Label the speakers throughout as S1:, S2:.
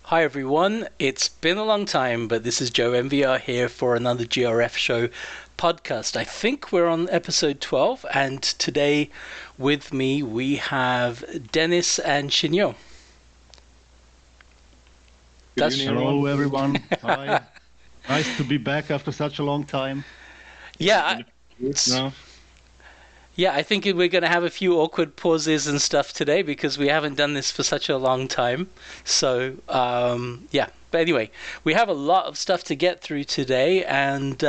S1: Hi everyone, it's been a long time, but this is JoeMVR here for another GRF Show podcast. I think we're on episode 12, and today with me we have Dennis and Shinyo.
S2: Hello everyone, hi. Nice to be back after such a long time.
S1: Yeah, I think we're going to have a few awkward pauses and stuff today because we haven't done this for such a long time. So, But anyway, we have a lot of stuff to get through today, and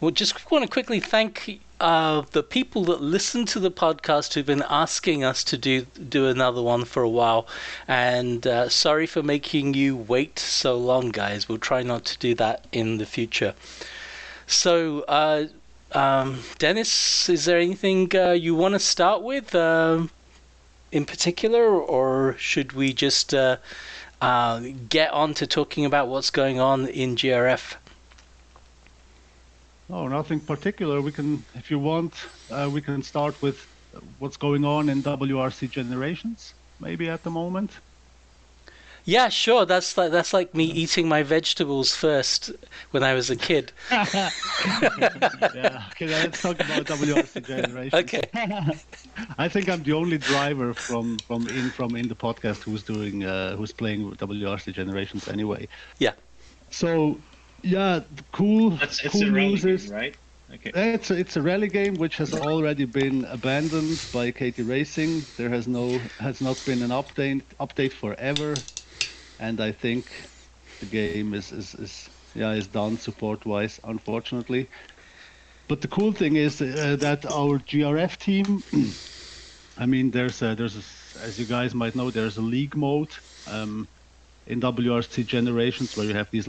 S1: we'll just want to quickly thank the people that listen to the podcast who've been asking us to do another one for a while. And sorry for making you wait so long, guys. We'll try not to do that in the future. So, Dennis, is there anything you want to start with in particular, or should we just get on to talking about what's going on in GRF?
S2: Oh, nothing particular. We can, if you want, we can start with what's going on in WRC Generations, maybe at the moment.
S1: Yeah, sure. That's like me eating my vegetables first when I was a kid.
S2: Yeah. Okay, let's talk about WRC Generations.
S1: Okay.
S2: I think I'm the only driver from in the podcast who's playing WRC Generations anyway.
S1: Yeah.
S2: So, yeah, cool.
S3: It's
S2: cool
S3: a rally
S2: news
S3: game,
S2: is,
S3: right? Okay.
S2: It's a rally game which has already been abandoned by KT Racing. There has not been an update forever. And I think the game is done support-wise, unfortunately. But the cool thing is that our GRF team, I mean, there's as you guys might know, there's a league mode in WRC Generations where you have these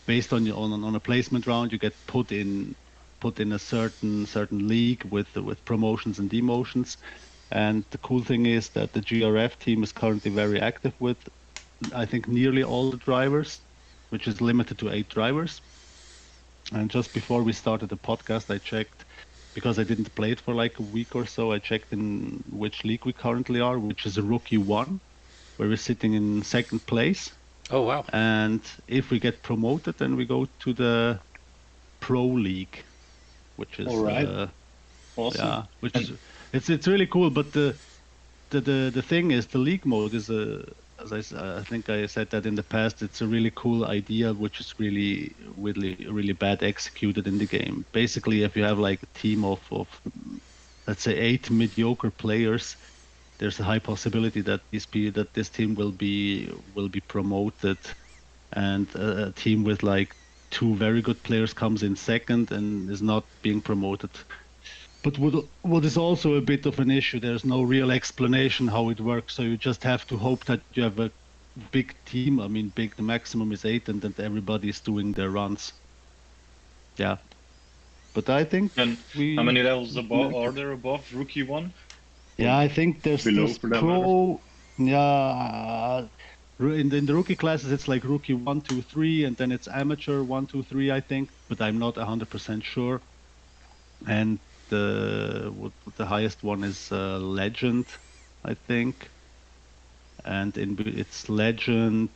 S2: based on a placement round, you get put in a certain league with promotions and demotions. And the cool thing is that the GRF team is currently very active with, I think, nearly all the drivers, which is limited to 8 drivers. And just before we started the podcast, I checked, because I didn't play it for like a week or so, I checked in which league we currently are, which is a Rookie 1, where we're sitting in 2nd place.
S1: Oh, wow.
S2: And if we get promoted, then we go to the Pro League, which is...
S3: All right. Awesome.
S2: Yeah, which is... It's really cool, but the thing is, the league mode is as I think I said that in the past, it's a really cool idea, which is really bad executed in the game. Basically, if you have like a team of let's say 8 mediocre players, there's a high possibility that this team will be promoted, and a team with like 2 very good players comes in 2nd and is not being promoted. But what is also a bit of an issue, there's no real explanation how it works, so you just have to hope that you have a big team. I mean, the maximum is 8, and that everybody is doing their runs. Yeah. But I think...
S3: And how many levels are there above Rookie 1?
S2: Yeah, I think there's Pro... Yeah... In the rookie classes, it's like Rookie 1, 2, 3, and then it's Amateur 1, 2, 3, I think, but I'm not 100% sure. And the highest one is Legend, I think, and it's Legend.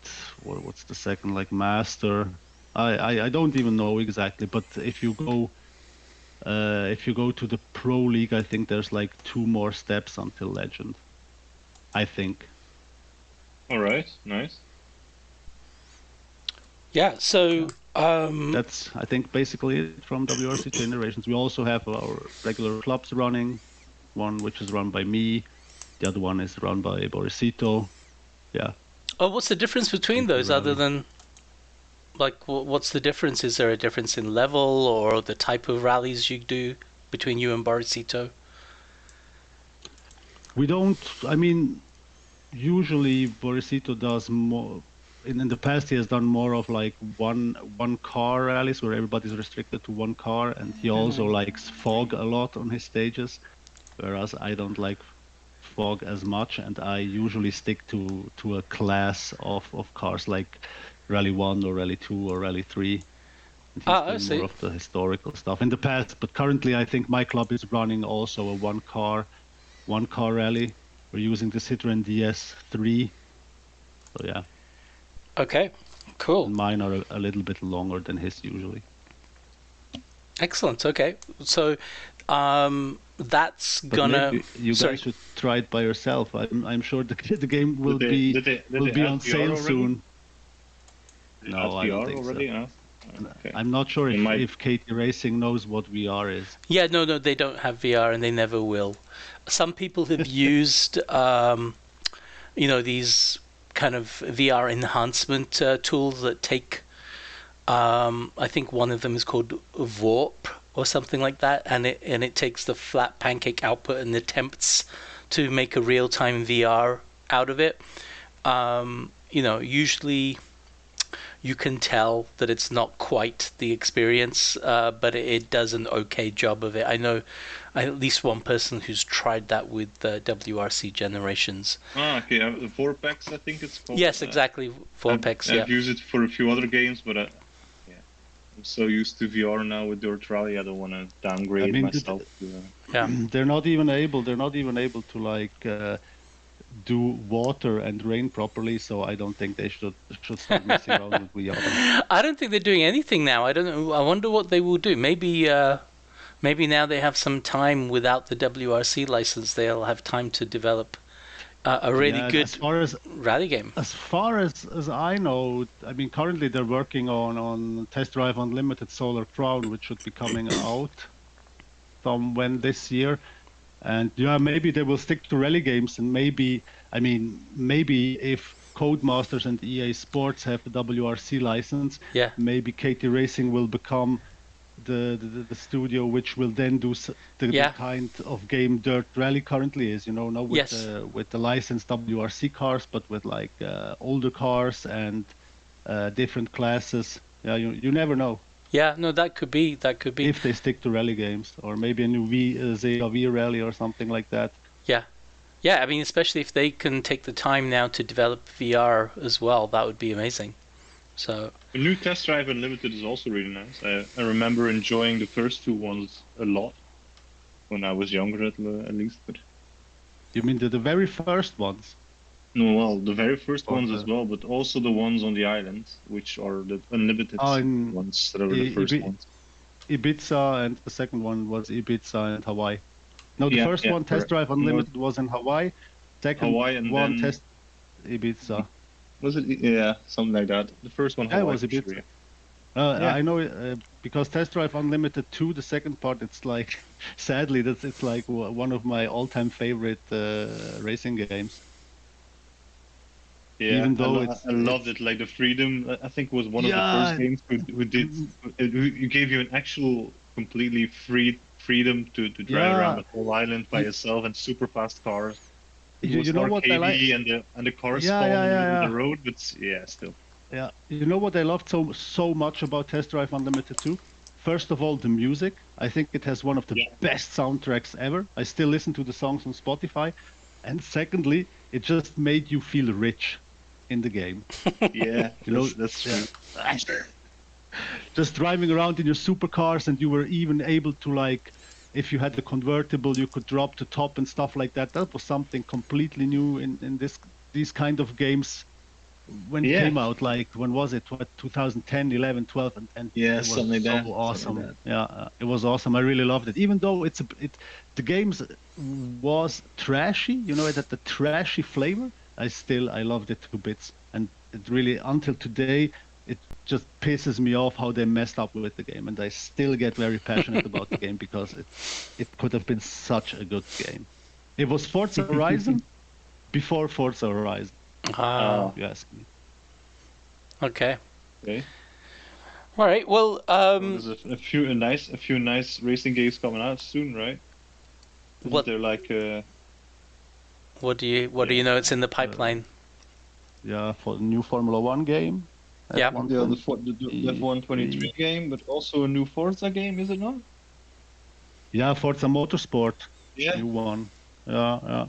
S2: What's the second? Like Master. I don't even know exactly. But if you go to the Pro League, I think there's like 2 more steps until Legend, I think.
S3: All right, nice.
S1: Yeah. So.
S2: That's, I think, basically it from WRC Generations. We also have our regular clubs running, one which is run by me, the other one is run by Borisssito. Yeah.
S1: Oh, what's the difference between those other than, like, what's the difference? Is there a difference in level or the type of rallies you do between you and Borisssito?
S2: We don't, I mean, usually Borisssito does more. In the past, he has done more of like one car rallies where everybody's restricted to 1 car, and he also likes fog a lot on his stages, whereas I don't like fog as much, and I usually stick to a class of cars like Rally 1 or Rally 2 or Rally 3.
S1: I see.
S2: More of the historical stuff in the past, but currently I think my club is running also a one car rally. We're using the Citroen DS3. So yeah.
S1: Okay, cool.
S2: And mine are a little bit longer than his usually.
S1: Excellent. Okay, so that's
S2: But
S1: gonna.
S2: maybe you
S1: Sorry.
S2: guys should try it by yourself. I'm sure the game will
S3: Did they
S2: be
S3: add
S2: on
S3: VR
S2: sale
S3: already?
S2: soon.
S3: Did they
S2: No,
S3: add
S2: I don't
S3: VR
S2: think
S3: already?
S2: so.
S3: No? Okay.
S2: I'm not sure
S3: It might-
S2: if KT Racing knows what VR is.
S1: Yeah, no, they don't have VR, and they never will. Some people have used, these kind of VR enhancement tools that take. I think one of them is called Warp or something like that, and it takes the flat pancake output and attempts to make a real-time VR out of it. Usually you can tell that it's not quite the experience, but it does an okay job of it. I know at least one person who's tried that with WRC Generations.
S3: Okay. The Vorpex, I think it's called.
S1: Yes, exactly. Vorpex, yeah.
S3: I've used it for a few other games, but I'm so used to VR now with Dirt Rally. I don't want to downgrade myself.
S1: Yeah.
S2: They're not even able to like do water and rain properly, so I don't think they should start messing around with VR.
S1: I don't think they're doing anything now. I don't know. I wonder what they will do. Maybe now they have some time without the WRC license. They'll have time to develop a really good rally game.
S2: As far as I know, I mean, currently they're working on Test Drive Unlimited Solar Crown, which should be coming out somewhere this year. And yeah, maybe they will stick to rally games, and maybe if Codemasters and EA Sports have the WRC license, maybe KT Racing will become the studio which will then do the kind of game Dirt Rally currently is, not with the licensed WRC cars, but with like older cars and different classes. Yeah, you never know.
S1: Yeah, no, that could be.
S2: If they stick to rally games, or maybe a new V rally or something like that.
S1: Yeah. I mean, especially if they can take the time now to develop VR as well, that would be amazing. So
S3: the new Test Drive Unlimited is also really nice. I remember enjoying the first two ones a lot when I was younger, at least. But
S2: you mean the very first ones?
S3: No, well, the very first ones as well, but also the ones on the island, which are the unlimited ones that are the first ones.
S2: Ibiza, and the second one was Ibiza and Hawaii. No, the first one, Test Drive Unlimited, was in Hawaii. Second
S3: Hawaii, and
S2: one,
S3: then
S2: Test Ibiza.
S3: Was it? Yeah, something like that. The first one, Hawaii,
S2: was Ibiza. Sure, I know because Test Drive Unlimited 2, the second part, it's like, sadly, it's like one of my all-time favorite racing games.
S3: Yeah,
S2: even though
S3: I loved it. Like the freedom, I think was one of the first games who gave you an actual completely freedom to drive around the whole island by yourself, and super fast cars.
S2: You know what I like?
S3: And the cars falling in the road, but still.
S2: Yeah, you know what I loved so much about Test Drive Unlimited 2? First of all, the music. I think it has one of the best soundtracks ever. I still listen to the songs on Spotify. And secondly, it just made you feel rich in the game.
S3: Yeah, that's true.
S2: Just driving around in your supercars, and you were even able to, like, if you had the convertible, you could drop the top and stuff like that. That was something completely new in these kind of games when it came out. Like, when was it? 2010, 11, 12, and it was
S3: something like that.
S2: Awesome.
S3: Like that.
S2: Yeah, it was awesome. I really loved it. Even though the games was trashy, it had the trashy flavor. I loved it to bits, and it really, until today, it just pisses me off how they messed up with the game, and I still get very passionate about the game because it could have been such a good game. It was Forza Horizon before Forza Horizon. You ask me.
S1: Okay.
S3: Okay.
S1: All right. Well,
S3: there's a few nice racing games coming out soon, right?
S1: What
S3: they're like?
S1: What do you know? It's in the pipeline.
S2: For the new Formula 1 game.
S3: The F123 game, but also a new Forza game, is it not?
S2: Yeah, Forza Motorsport.
S3: Yeah.
S2: New one. Yeah.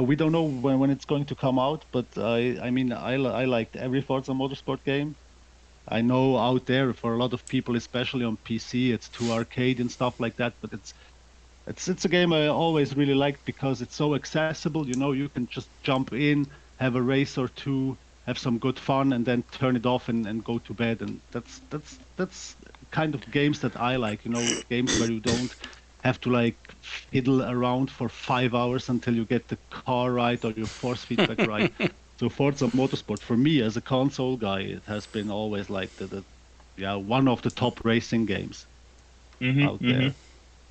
S2: We don't know when it's going to come out, but I liked every Forza Motorsport game. I know out there for a lot of people, especially on PC, it's too arcade and stuff like that, but it's a game I always really liked because it's so accessible. You can just jump in, have a race or two, have some good fun, and then turn it off and go to bed. And that's kind of games that I like. Games where you don't have to like fiddle around for 5 hours until you get the car right or your force feedback right. So Forza Motorsport, for me as a console guy, it has been always like one of the top racing games out there.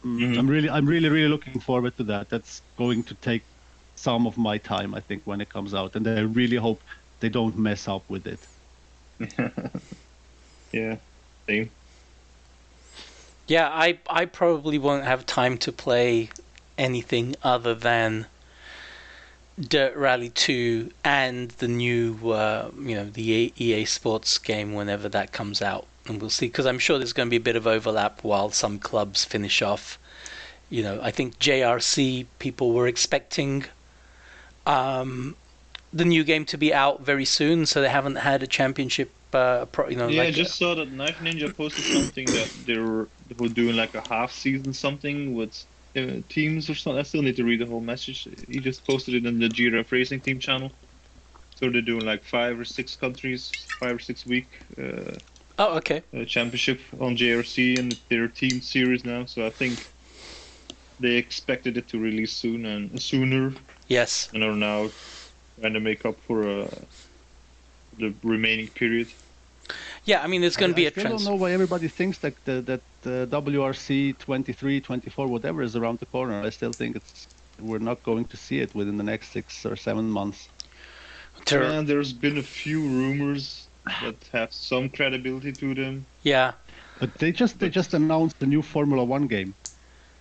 S2: I'm really looking forward to that. That's going to take some of my time, I think, when it comes out, and I really hope they don't mess up with it.
S3: Yeah, same.
S1: Yeah, I probably won't have time to play anything other than Dirt Rally 2 and the new, the EA Sports game whenever that comes out. And we'll see, because I'm sure there's going to be a bit of overlap while some clubs finish off. I think JRC people were expecting the new game to be out very soon, so they haven't had a championship.
S3: I just saw that Knife Ninja posted something that they were doing like a half season something with teams or something. I still need to read the whole message. He just posted it in the GRF Racing Team channel. So they're doing like 5 or 6 countries, 5 or 6 week. Championship on JRC and their team series now. So I think they expected it to release sooner.
S1: Yes.
S3: And are now trying to make up for the remaining period.
S1: Yeah, I mean, there's going to be
S2: I don't know why everybody thinks that the WRC 23, 24, whatever is around the corner. I still think we're not going to see it within the next 6 or 7 months.
S3: And there's been a few rumors that have some credibility to them.
S1: Yeah.
S2: But they just announced the new Formula 1 game.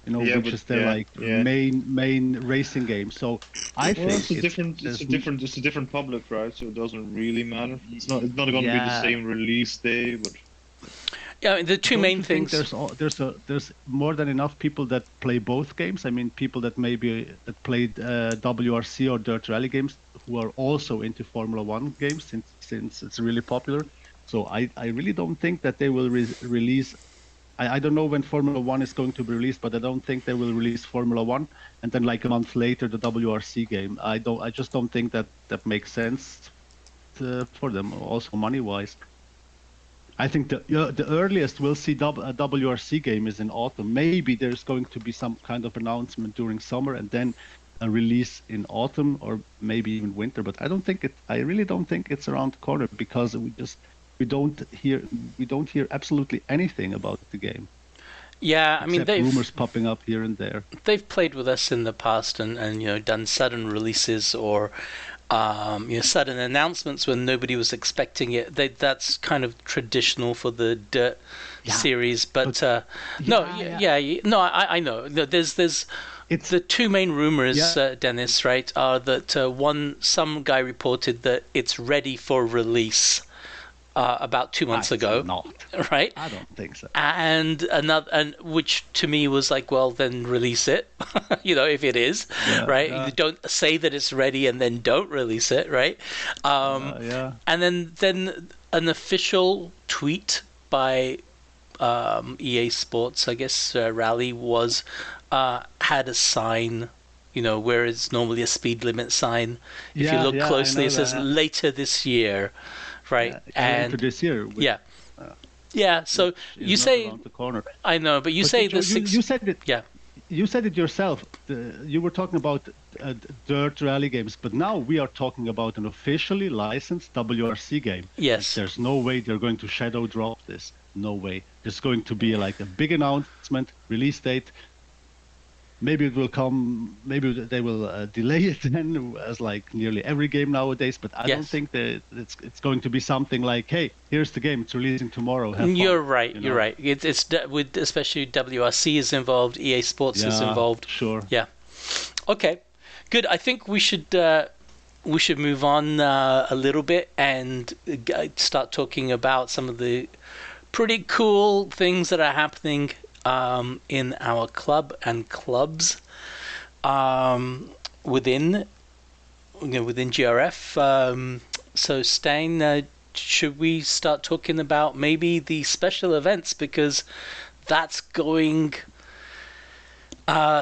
S2: Which is their main racing game. So I think
S3: it's a different public, right? So it doesn't really matter. It's not going to be the same release day, but
S1: yeah, the two main things.
S2: There's more than enough people that play both games. I mean, people that played WRC or Dirt Rally games who are also into Formula 1 games since it's really popular. So I really don't think that they will release. I don't know when Formula 1 is going to be released, but I don't think they will release Formula 1 and then like a month later the WRC game. I just don't think that makes sense for them, also money-wise. I think the earliest we'll see a WRC game is in autumn. Maybe there's going to be some kind of announcement during summer and then a release in autumn or maybe even winter. But I really don't think it's around the corner because we don't hear absolutely anything about the game.
S1: Yeah, I mean,
S2: they've rumors popping up here and there.
S1: They've played with us in the past and done sudden releases or sudden announcements when nobody was expecting it. That's kind of traditional for the Dirt series. But I know. It's the two main rumors, Dennis, right? Are that some guy reported that it's ready for release. About 2 months ago, right?
S2: I don't think so.
S1: And which to me was like, well, then release it, if it is, right? You don't say that it's ready and then don't release it, right? And then an official tweet by EA Sports, I guess, Rally had a sign. Where it's normally a speed limit sign. If you look closely, it says later this year. Right, and
S2: this year.
S1: So you say
S2: around the corner.
S1: I know, but you say the
S2: you said it.
S1: Yeah,
S2: you said it yourself. You were talking about Dirt Rally games, but now we are talking about an officially licensed WRC game.
S1: Yes,
S2: there's no way they're going to shadow drop this. No way. There's going to be like a big announcement, release date. Maybe it will come. Maybe they will delay it then, as like nearly every game nowadays. But I don't think that it's going to be something like, "Hey, here's the game. It's releasing tomorrow." Have fun.
S1: You're right. You're right. It's with especially WRC is involved. EA Sports is involved.
S2: Sure.
S1: Yeah. Okay. Good. I think we should move on a little bit and start talking about some of the pretty cool things that are happening. In our club and clubs within GRF. So Stein, should we start talking about maybe the special events, because that's going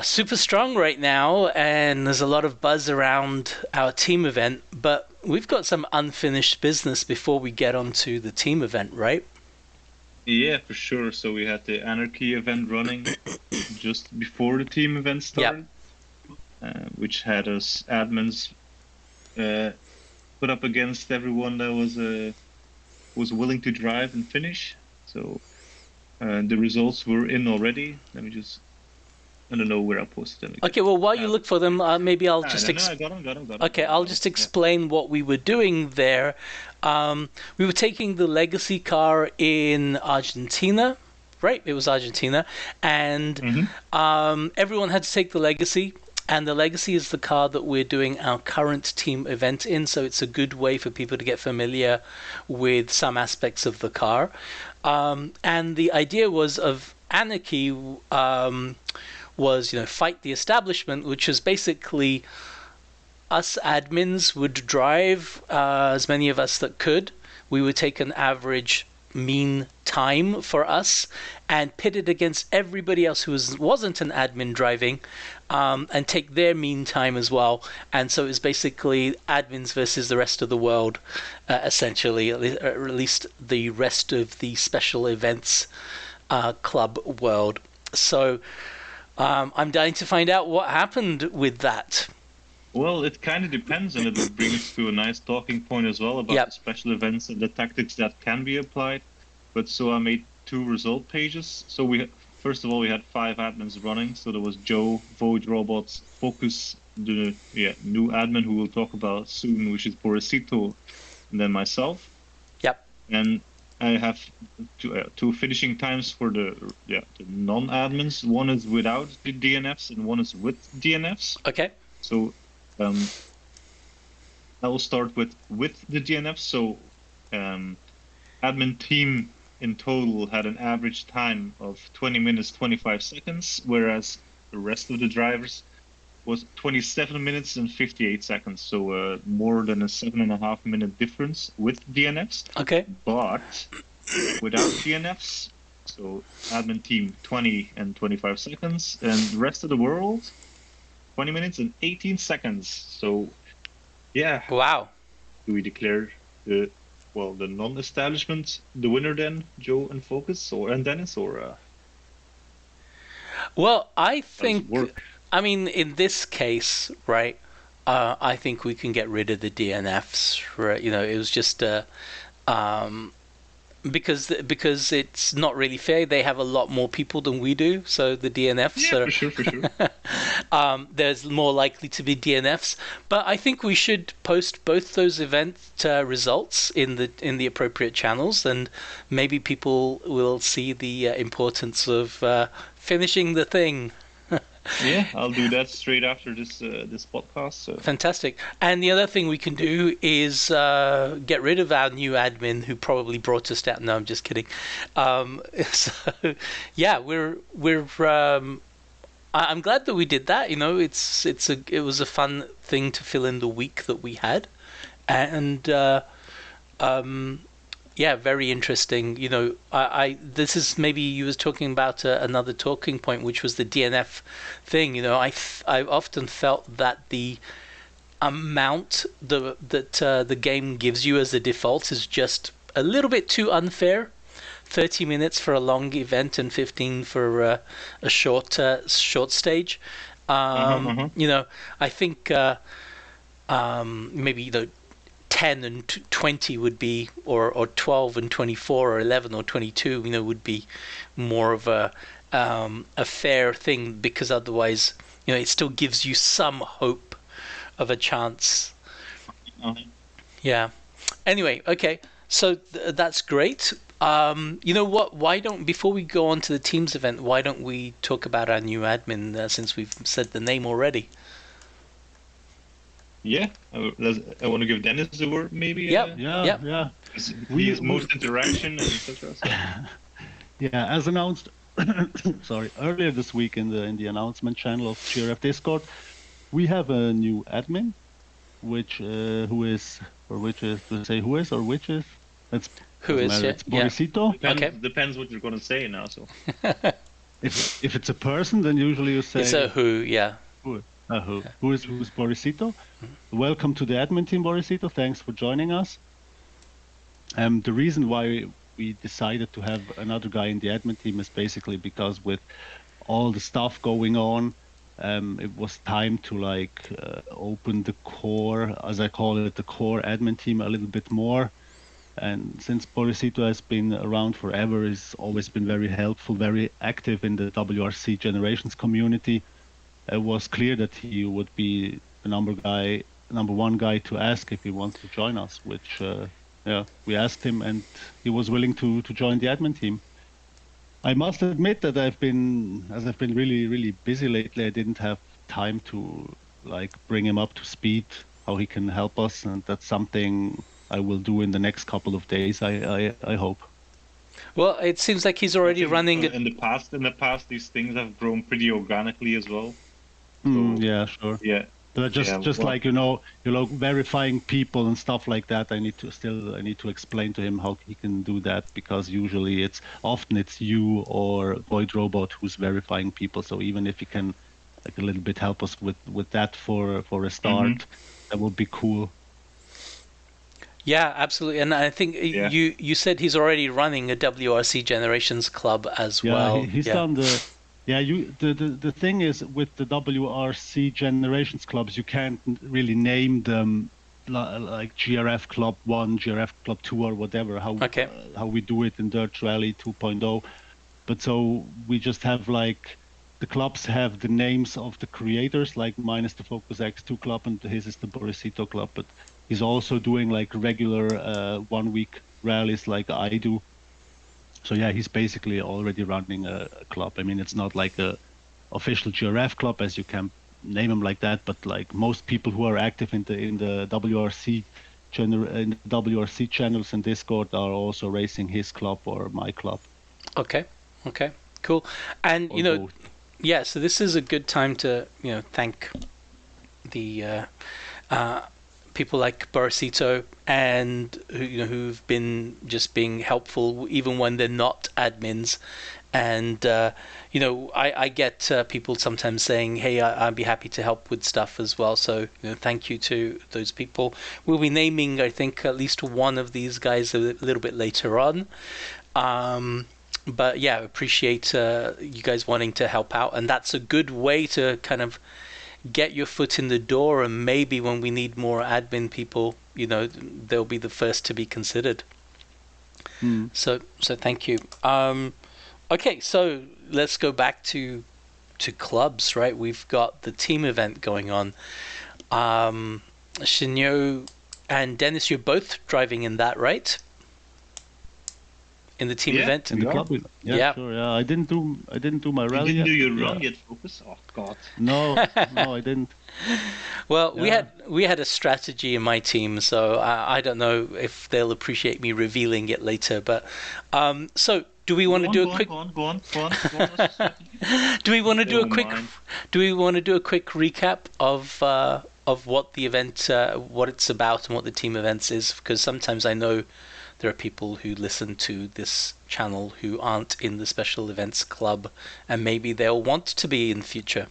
S1: super strong right now and there's a lot of buzz around our team event, but we've got some unfinished business before we get onto the team event, right?
S3: Yeah, for sure. So we had the Anarchy event running just before the team event started, which had us admins put up against everyone that was willing to drive and finish. So the results were in already. Let me just. I don't know where I posted them.
S1: Okay, well, while you look for them, maybe I'll just...
S3: I got them.
S1: Okay, I'll just explain what we were doing there. We were taking the legacy car in Argentina, right? It was Argentina. And everyone had to take the legacy. And the legacy is the car that we're doing our current team event in. So it's a good way for people to get familiar with some aspects of the car. And the idea was of Anarchy... was, fight the establishment, which is basically us admins would drive, as many of us that could. We would take an average mean time for us and pit it against everybody else who wasn't an admin driving, and take their mean time as well. And so it's basically admins versus the rest of the world, essentially, or at least the rest of the special events club world. So... I'm dying to find out what happened with that.
S3: Well, it kind of depends, and it will bring us to a nice talking point as well about the special events and the tactics that can be applied. But so I made 2 result pages. So first of all, we had 5 admins running. So there was Joe, Void Robots, Fokuz, the new admin who we'll talk about soon, which is Borisssito, and then myself.
S1: Yep.
S3: And I have 2 finishing times for the non-admins. One is without the DNFs and one is with DNFs.
S1: Okay.
S3: So I will start with the DNFs. So admin team in total had an average time of 20 minutes 25 seconds, whereas the rest of the drivers was 27 minutes and 58 seconds. So more than a 7.5 minute difference with DNFs.
S1: Okay. But
S3: without DNFs, so admin team 20 and 25 seconds, and the rest of the world 20 minutes and 18 seconds. So yeah.
S1: Wow.
S3: Do we declare the non-establishment the winner then, Joe and Fokuz and Dennis, or?
S1: Well, I think. I mean, in this case, right, I think we can get rid of the DNFs, right? It was just because it's not really fair. They have a lot more people than we do, so the DNFs are...
S3: for sure.
S1: There's more likely to be DNFs, but I think we should post both those event results in the appropriate channels, and maybe people will see the importance of finishing the thing.
S3: Yeah, I'll do that straight after this podcast. So.
S1: Fantastic. And the other thing we can do is get rid of our new admin who probably brought us down. No, I'm just kidding. So yeah, I'm glad that we did that. It was a fun thing to fill in the week that we had, and yeah, very interesting. This is maybe you was talking about another talking point, which was the DNF thing. I've often felt that the amount that the game gives you as a default is just a little bit too unfair. 30 minutes for a long event and 15 for a short stage. I think maybe 10 and 20 would be, or 12 and 24, or 11 or 22, would be more of a fair thing, because otherwise, it still gives you some hope of a chance. Yeah. Anyway, okay. So that's great. You know what? Before we go on to the Teams event, why don't we talk about our new admin, since we've said the name already?
S3: Yeah, I want to give Dennis the word, maybe.
S2: Yeah.
S3: He has most interaction, and etc. So.
S2: Yeah, as announced, earlier this week in the announcement channel of GRF Discord, we have a new admin, which is it's Borisssito.
S3: Depends what you're going to say now. So
S2: if it's a person, then usually you say
S1: it's a who. Yeah.
S2: Who. Who's Borisssito? Welcome to the admin team, Borisssito. Thanks for joining us. The reason why we decided to have another guy in the admin team is basically because with all the stuff going on, it was time to open the core, as I call it, the core admin team a little bit more. And since Borisssito has been around forever, he's always been very helpful, very active in the WRC Generations community. It was clear that he would be the number one guy to ask if he wants to join us, which we asked him and he was willing to join the admin team. I must admit that I've been really, really busy lately. I didn't have time to bring him up to speed, how he can help us, and that's something I will do in the next couple of days, I hope.
S1: Well, it seems like he's already running.
S3: In the past, these things have grown pretty organically as well. So,
S2: yeah, sure.
S3: Yeah.
S2: But verifying people and stuff like that, I need to explain to him how he can do that, because usually it's you or Void Robot who's verifying people. So even if he can a little bit help us with that for a start, that would be cool.
S1: Yeah, absolutely. And I think you said he's already running a WRC Generations club as well.
S2: He's done the. Yeah, the thing is with the WRC Generations clubs, you can't really name them like GRF Club 1, GRF Club 2 or whatever, how we do it in Dirt Rally 2.0. But so we just have the clubs have the names of the creators, like mine is the Fokuzx2 club and his is the Borisssito club. But he's also doing regular 1 week rallies like I do. So yeah, he's basically already running a club. I mean, it's not like a official GRF club, as you can name them like that, but most people who are active in the WRC WRC channels and Discord are also racing his club or my club.
S1: Okay, cool. And so this is a good time to thank the people like Borisssito and who've been just being helpful even when they're not admins. And I get people sometimes saying, hey, I'd be happy to help with stuff as well. So thank you to those people. We'll be naming, I think, at least one of these guys a little bit later on. But yeah, appreciate you guys wanting to help out, and that's a good way to kind of get your foot in the door, and maybe when we need more admin people, they'll be the first to be considered. So thank you. Okay, so let's go back to clubs, right? We've got the team event going on. Shinyo and Dennis, you're both driving in that, right? In the team event?
S2: In the club. Yeah, sure. Yeah, I didn't do my rally.
S3: You didn't do your run yet, Fokuz? Oh God.
S2: No, I didn't.
S1: Well, we had a strategy in my team, so I don't know if they'll appreciate me revealing it later. But so do we want to do a quick? Go on. Do we want to do a quick? Do we want to do a quick recap of what the event, what it's about, and what the team events is? Because sometimes I know there are people who listen to this channel who aren't in the special events club, and maybe they'll want to be in the future.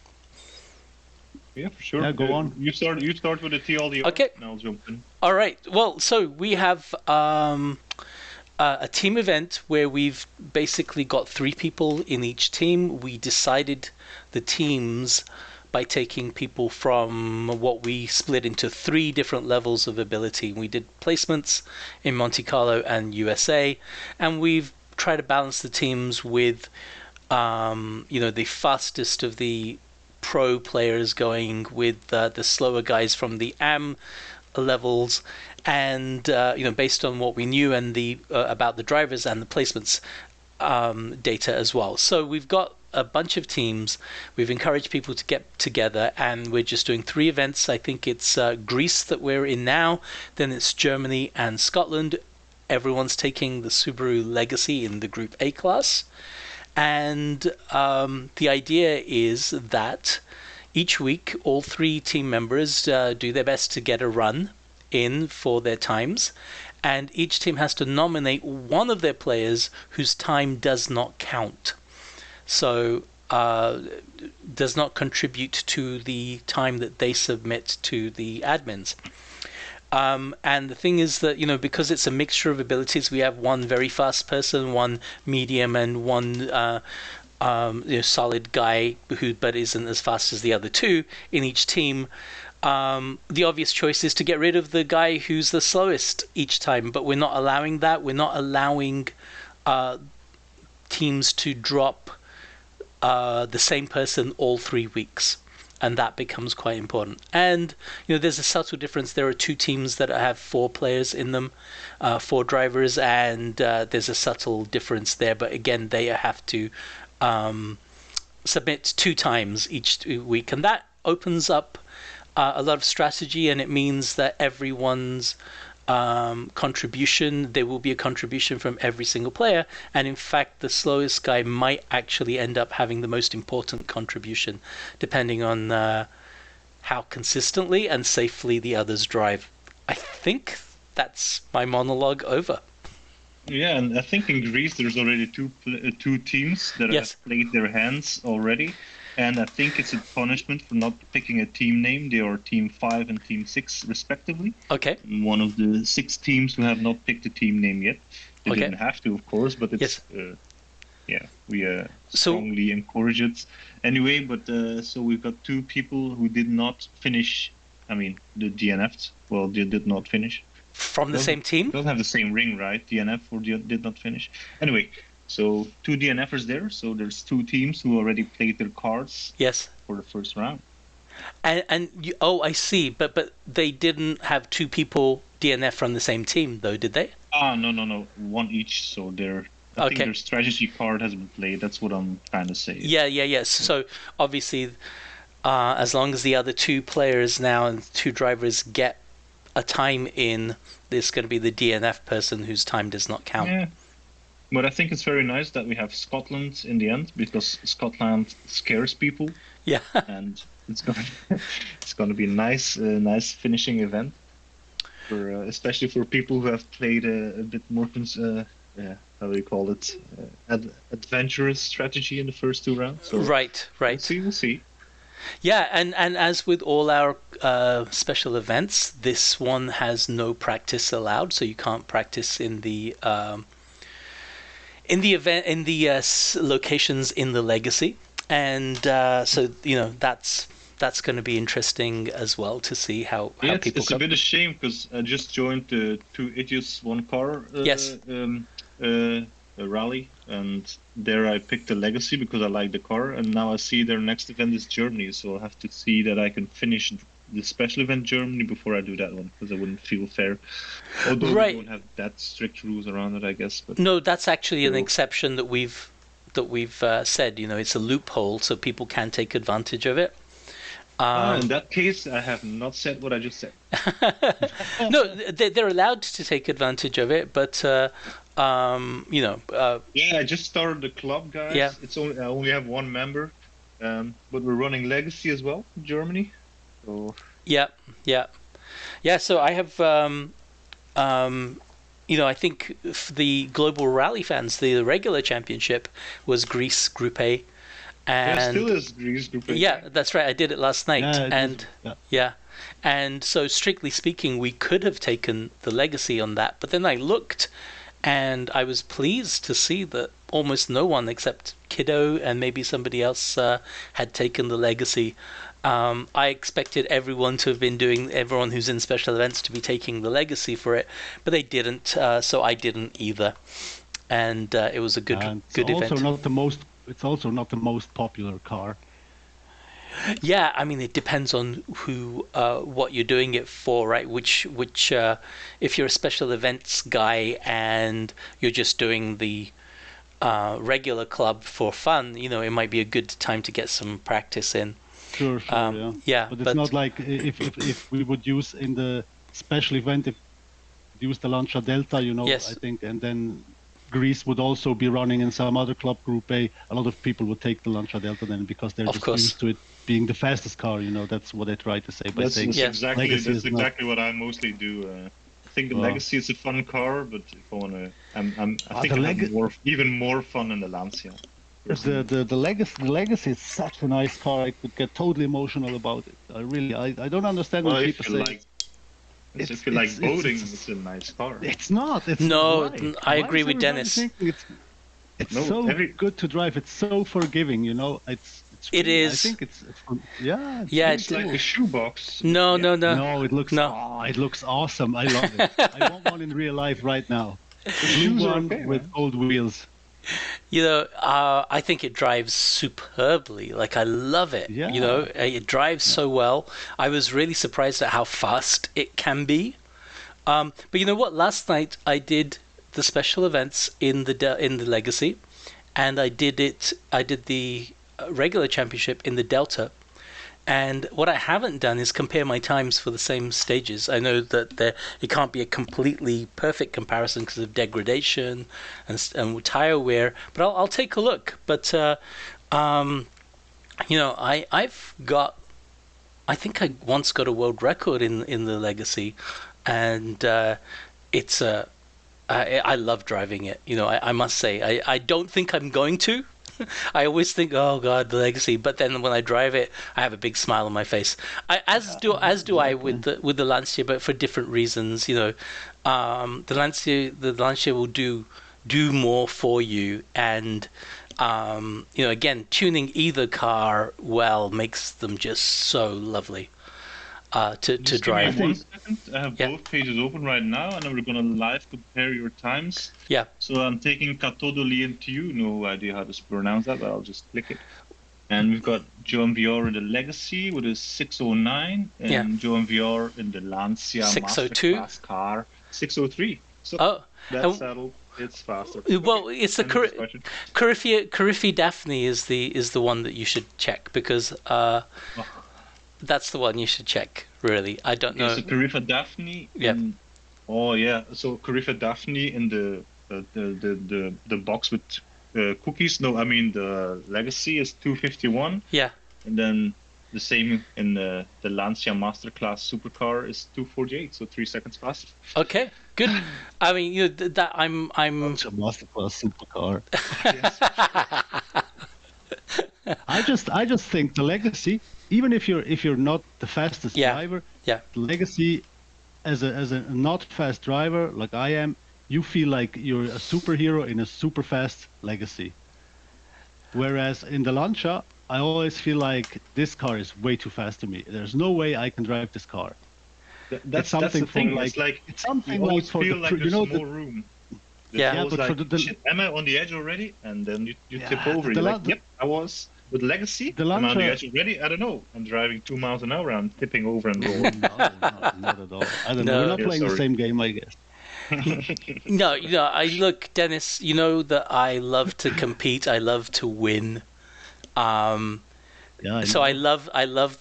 S3: Yeah, for sure.
S2: Yeah, go on.
S3: You start with the TLDR.
S1: Okay.
S3: And I'll jump in.
S1: All right. Well, so we have a team event where we've basically got 3 people in each team. We decided the teams by taking people from what we split into 3 different levels of ability. We did placements in Monte Carlo and USA, and we've tried to balance the teams with, the fastest of the pro players going with the slower guys from the AM levels, and based on what we knew and the about the drivers and the placements data as well. So we've got a bunch of teams. We've encouraged people to get together, and we're just doing 3 events. I think it's Greece that we're in now, then it's Germany and Scotland. Everyone's taking the Subaru Legacy in the Group A class, and the idea is that each week all 3 team members do their best to get a run in for their times, and each team has to nominate one of their players whose time does not count. So does not contribute to the time that they submit to the admins. And the thing is that, because it's a mixture of abilities, we have one very fast person, one medium, and one solid guy but isn't as fast as the other two in each team. The obvious choice is to get rid of the guy who's the slowest each time, but we're not allowing that. We're not allowing teams to drop the same person all 3 weeks, and that becomes quite important. And there's a subtle difference. There are 2 teams that have 4 players in them, 4 drivers, and there's a subtle difference there. But again, they have to submit 2 times each week, and that opens up a lot of strategy, and it means that everyone's contribution, there will be a contribution from every single player, and in fact the slowest guy might actually end up having the most important contribution, depending on how consistently and safely the others drive. I think that's my monologue over.
S3: Yeah, and I think in Greece there's already two teams that
S1: Yes.
S3: have played their hands already. And I think it's a punishment for not picking a team name. They are Team 5 and Team 6, respectively.
S1: Okay.
S3: One of the 6 teams who have not picked a team name yet. They
S1: Okay.
S3: didn't have to, of course, but it's we strongly encourage it. Anyway, but so we've got 2 people who did not finish. I mean, the DNF'd. Well, they did not finish.
S1: From the same team?
S3: Don't have the same ring, right? DNF or did not finish. Anyway. So 2 DNFers there. So there's 2 teams who already played their cards.
S1: Yes.
S3: For the first round.
S1: And I see. But they didn't have 2 people DNF from the same team, though, did they?
S3: No. 1 each. So I think their strategy card has been played. That's what I'm trying to say.
S1: Yeah. So obviously, as long as the other 2 players now and 2 drivers get a time in, there's going to be the DNF person whose time does not count.
S3: Yeah. But I think it's very nice that we have Scotland in the end, because Scotland scares people.
S1: Yeah.
S3: And it's going to be a nice finishing event, especially for people who have played a bit more how do you call it, adventurous strategy in the first 2 rounds. So
S1: Right.
S3: We'll see.
S1: Yeah, and as with all our special events, this one has no practice allowed, so you can't practice in the locations in the legacy, and so that's going to be interesting as well to see how people.
S3: It's a bit of a shame because I just joined the 2 Idiots 1 Car rally, and there I picked the legacy because I like the car, and now I see their next event is Germany, so I'll have to see that I can finish the special event Germany before I do that one, because it wouldn't feel fair. Although we don't have that strict rules around it, I guess. But
S1: no, that's actually an exception that we've said. It's a loophole, so people can take advantage of it.
S3: In that case, I have not said what I just said.
S1: No, they're allowed to take advantage of it, but
S3: I just started the club, guys.
S1: Yeah.
S3: I only have 1 member, but we're running Legacy as well in Germany. So
S1: Yeah. So I have, I think the global rally fans, the regular championship was Greece Group A, and
S3: still is Greece Group A.
S1: Yeah, that's right. I did it last night, and so strictly speaking, we could have taken the legacy on that, but then I looked, and I was pleased to see that almost no one except Kiddo and maybe somebody else had taken the legacy. I expected everyone who's in special events to be taking the legacy for it, but they didn't, so I didn't either. And it was a good event.
S2: It's also not the most popular car.
S1: Yeah, I mean, it depends on what you're doing it for, right? Which if you're a special events guy and you're just doing the regular club for fun, it might be a good time to get some practice in.
S2: Sure, yeah. But it's not like if we would use in the special event, if we use the Lancia Delta,
S1: Yes.
S2: I think, and then Greece would also be running in some other club Group A. A lot of people would take the Lancia Delta then because they're just used to it being the fastest car. That's what I try to say by saying
S3: that's exactly what I mostly do. I think the Legacy is a fun car, but if I want to, I think I have even more fun in the Lancia.
S2: The Legacy is such a nice car. I could get totally emotional about it. I don't understand
S3: Well,
S2: when
S3: if
S2: people
S3: you
S2: say
S3: like, if you like boating, it's a nice car.
S2: it's not. It's
S1: No,
S2: why?
S1: I
S2: Why
S1: agree
S2: is
S1: with
S2: everybody
S1: Dennis.
S2: thinking it's
S3: No,
S2: so good to drive. It's so forgiving, you know.
S1: It
S2: really,
S1: is.
S2: I think yeah.
S1: Yeah,
S3: It's like a shoebox.
S1: No,
S3: Yeah.
S1: no, no.
S2: No, it looks it looks awesome. I love it. I want one in real life right now.
S3: The
S2: Blue
S3: shoes are
S2: one
S3: okay,
S2: with
S3: man.
S2: old wheels.
S1: You know, I think it drives superbly. Like, I love it.
S2: Yeah.
S1: You know, it drives so well. I was really surprised at how fast it can be. But you know what? Last night I did the special events in the Legacy, and I did the regular championship in the Delta. And what I haven't done is compare my times for the same stages. I know that it can't be a completely perfect comparison because of degradation and tire wear, but I'll take a look. But you know, I think I once got a world record in the Legacy, and it's I love driving it. You know, I must say I don't think I'm going to. I always think, oh God, the Legacy. But then when I drive it, I have a big smile on my face. As do I with the Lancia, but for different reasons. You know, the Lancia will do more for you, and you know, again, tuning either car well makes them just so lovely to
S3: Just
S1: drive.
S3: give me 1 second. I have both pages open right now, and we're gonna live compare your times.
S1: Yeah.
S3: So I'm taking Catodoli into you. No idea how to pronounce that, but I'll just click it. And we've got JoeMVR in the Legacy with a 609, and JoeMVR in the Lancia
S1: 602.
S3: Masterclass car 603. So that's settled. It's faster.
S1: Well, it's the Carifi Daphne is the one that you should check, because that's the one you should check. Really, I don't know.
S3: So Carifa Daphne.
S1: Yeah.
S3: Oh yeah. So Carifa Daphne in the box with cookies. No, I mean the Legacy is 251.
S1: Yeah.
S3: And then the same in the Lancia Masterclass Supercar is 248. So 3 seconds faster.
S1: Okay. Good. I mean, you know, that I'm.
S2: Lancia Masterclass Supercar. I just think the Legacy, even if you're not the fastest driver, the Legacy as a not fast driver like I am, you feel like you're a superhero in a super fast Legacy. Whereas in the Lancia, I always feel like this car is way too fast to me. There's no way I can drive this car.
S3: That's the thing. It's something
S2: like
S3: for feel like there's more room.
S2: But
S3: like,
S2: for
S3: shit, am I on the edge already? And then you tip over. You're like, yep, I was. With Legacy, am I on the edge already? I don't know. I'm driving 2 miles an hour. I'm tipping over and rolling.
S2: No, not at all. I don't know. We're not playing the same game, I guess.
S1: No, you know, look, Dennis, you know that I love to compete. I love to win. So I love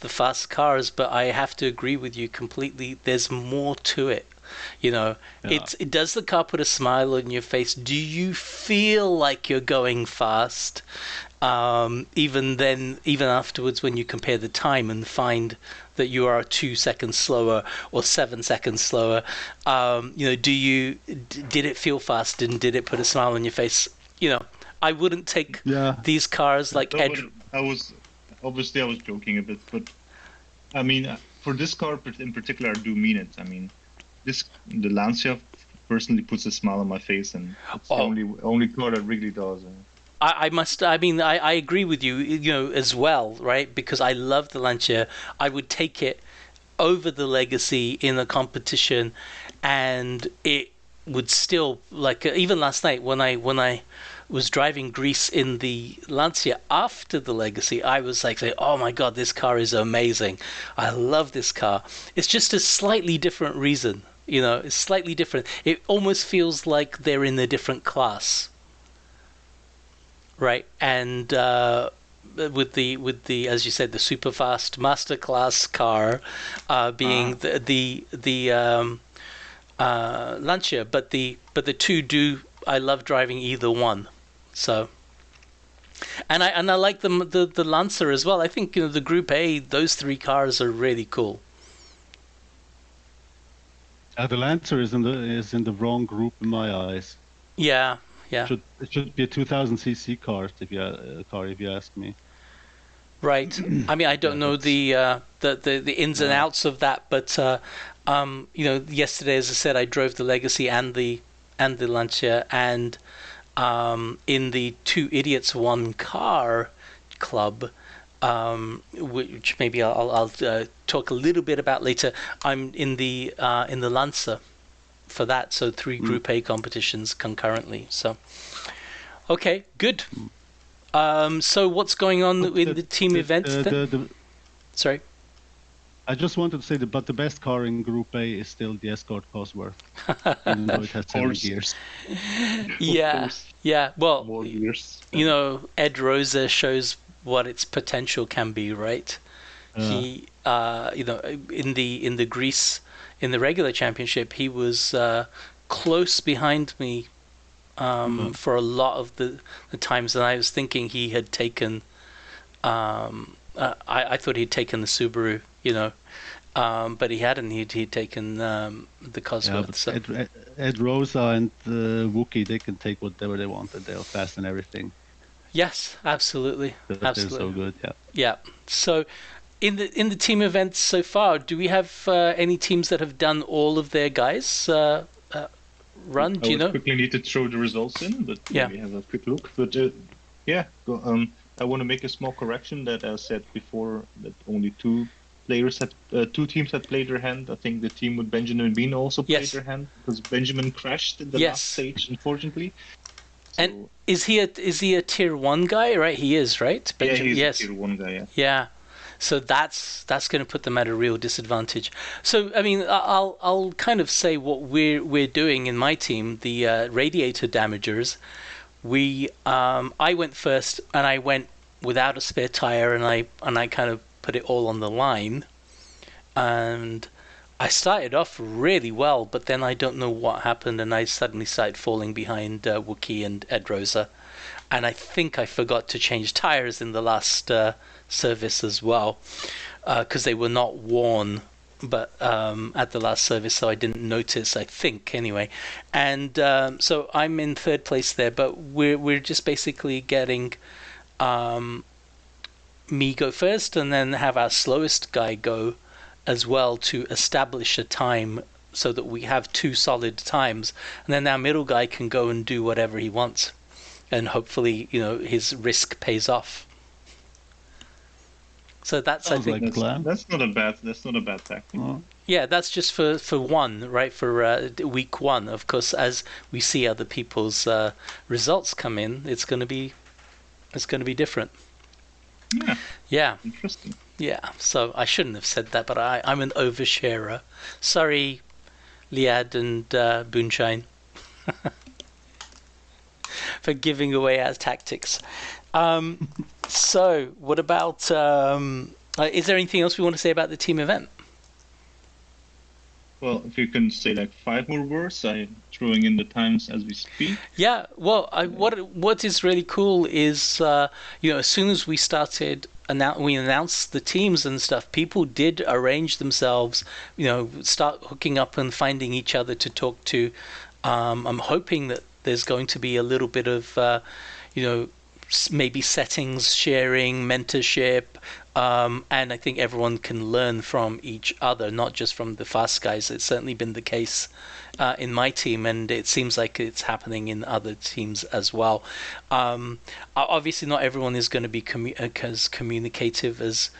S1: the fast cars, but I have to agree with you completely. There's more to it. You know, it does the car put a smile on your face? Do you feel like you're going fast? Even afterwards, when you compare the time and find that you are 2 seconds slower or 7 seconds slower, you know, did it feel fast and did it put a smile on your face? You know, I wouldn't take these cars like
S3: I was joking a bit, but I mean, for this car in particular, I do mean it. I mean, the Lancia personally puts a smile on my face, and it's the only car that really does.
S1: I agree with you, you know, as well, right? Because I love the Lancia. I would take it over the Legacy in a competition, and it would still, like, even last night when I was driving Greece in the Lancia after the Legacy, I was like saying, oh my God, this car is amazing. I love this car. It's just a slightly different reason, you know, it's slightly different. It almost feels like they're in a different class. Right, and with the as you said, the super fast masterclass car being the Lancia, but the two do. I love driving either one, so. And I like the Lancer as well. I think, you know, the Group A, those 3 cars are really cool.
S2: The Lancer is in the wrong group in my eyes.
S1: Yeah. yeah.
S2: It should be a 2000cc car if you ask me.
S1: Right. I mean, I don't know the ins and outs of that, but yesterday, as I said, I drove the Legacy and the Lancia, and in the Two Idiots One Car club, which maybe I'll talk a little bit about later. I'm in the Lancer for that, so 3 Group A competitions concurrently. So, okay, good. So what's going on in the team event? Sorry.
S2: I just wanted to say that, but the best car in Group A is still the Escort Cosworth, even though it has 7 gears.
S1: Yeah. Well,
S3: more gears.
S1: Ed Rosa shows what its potential can be, right? He, in the Greece, in the regular championship, he was close behind me for a lot of the times, and I was thinking he had taken. I thought he'd taken the Subaru, but he hadn't. He'd taken the Cosworth.
S2: Yeah, so. Ed Rosa and Wookie, they can take whatever they want, and they'll fasten everything.
S1: Yes, absolutely.
S2: They're so good. Yeah.
S1: Yeah. So, in the team events so far, do we have any teams that have done all of their guys run? Do you know?
S3: I quickly need to throw the results in, but we have a quick look. But I want to make a small correction that I said before that only 2 teams had played their hand. I think the team with Benjamin Bean also played their hand because Benjamin crashed in the last stage, unfortunately. So,
S1: and is he a tier 1 guy? Right, he is, right?
S3: Benjamin, he's a tier 1 guy. Yeah.
S1: Yeah. So that's going to put them at a real disadvantage. So I mean, I'll kind of say what we're doing in my team, the radiator damagers. I went first, and I went without a spare tire, and I kind of put it all on the line, and I started off really well, but then I don't know what happened, and I suddenly started falling behind Wookie and Ed Rosa, and I think I forgot to change tires in the last service as well, because they were not worn, but at the last service, so I didn't notice, I think, anyway. And so I'm in 3rd place there, but we're just basically getting me go first, and then have our slowest guy go as well to establish a time, so that we have 2 solid times, and then our middle guy can go and do whatever he wants, and hopefully his risk pays off. So that's
S2: Sounds like
S3: that's not a bad tactic.
S2: Oh.
S1: Yeah, that's just for one, right? For week 1, of course. As we see other people's results come in, it's going to be different. Yeah.
S3: Interesting.
S1: Yeah. So I shouldn't have said that, but I'm an oversharer. Sorry, Liad and Boonshine, for giving away our tactics. So, what about? Is there anything else we want to say about the team event?
S3: Well, if you can say like 5 more words, I'm throwing in the times as we speak.
S1: Yeah. Well, what is really cool is as soon as we started, we announced the teams and stuff. People did arrange themselves, start hooking up and finding each other to talk to. I'm hoping that there's going to be a little bit of, maybe settings sharing, mentorship, and I think everyone can learn from each other, not just from the fast guys. It's certainly been the case in my team, and it seems like it's happening in other teams as well. Obviously, not everyone is going to be as communicative as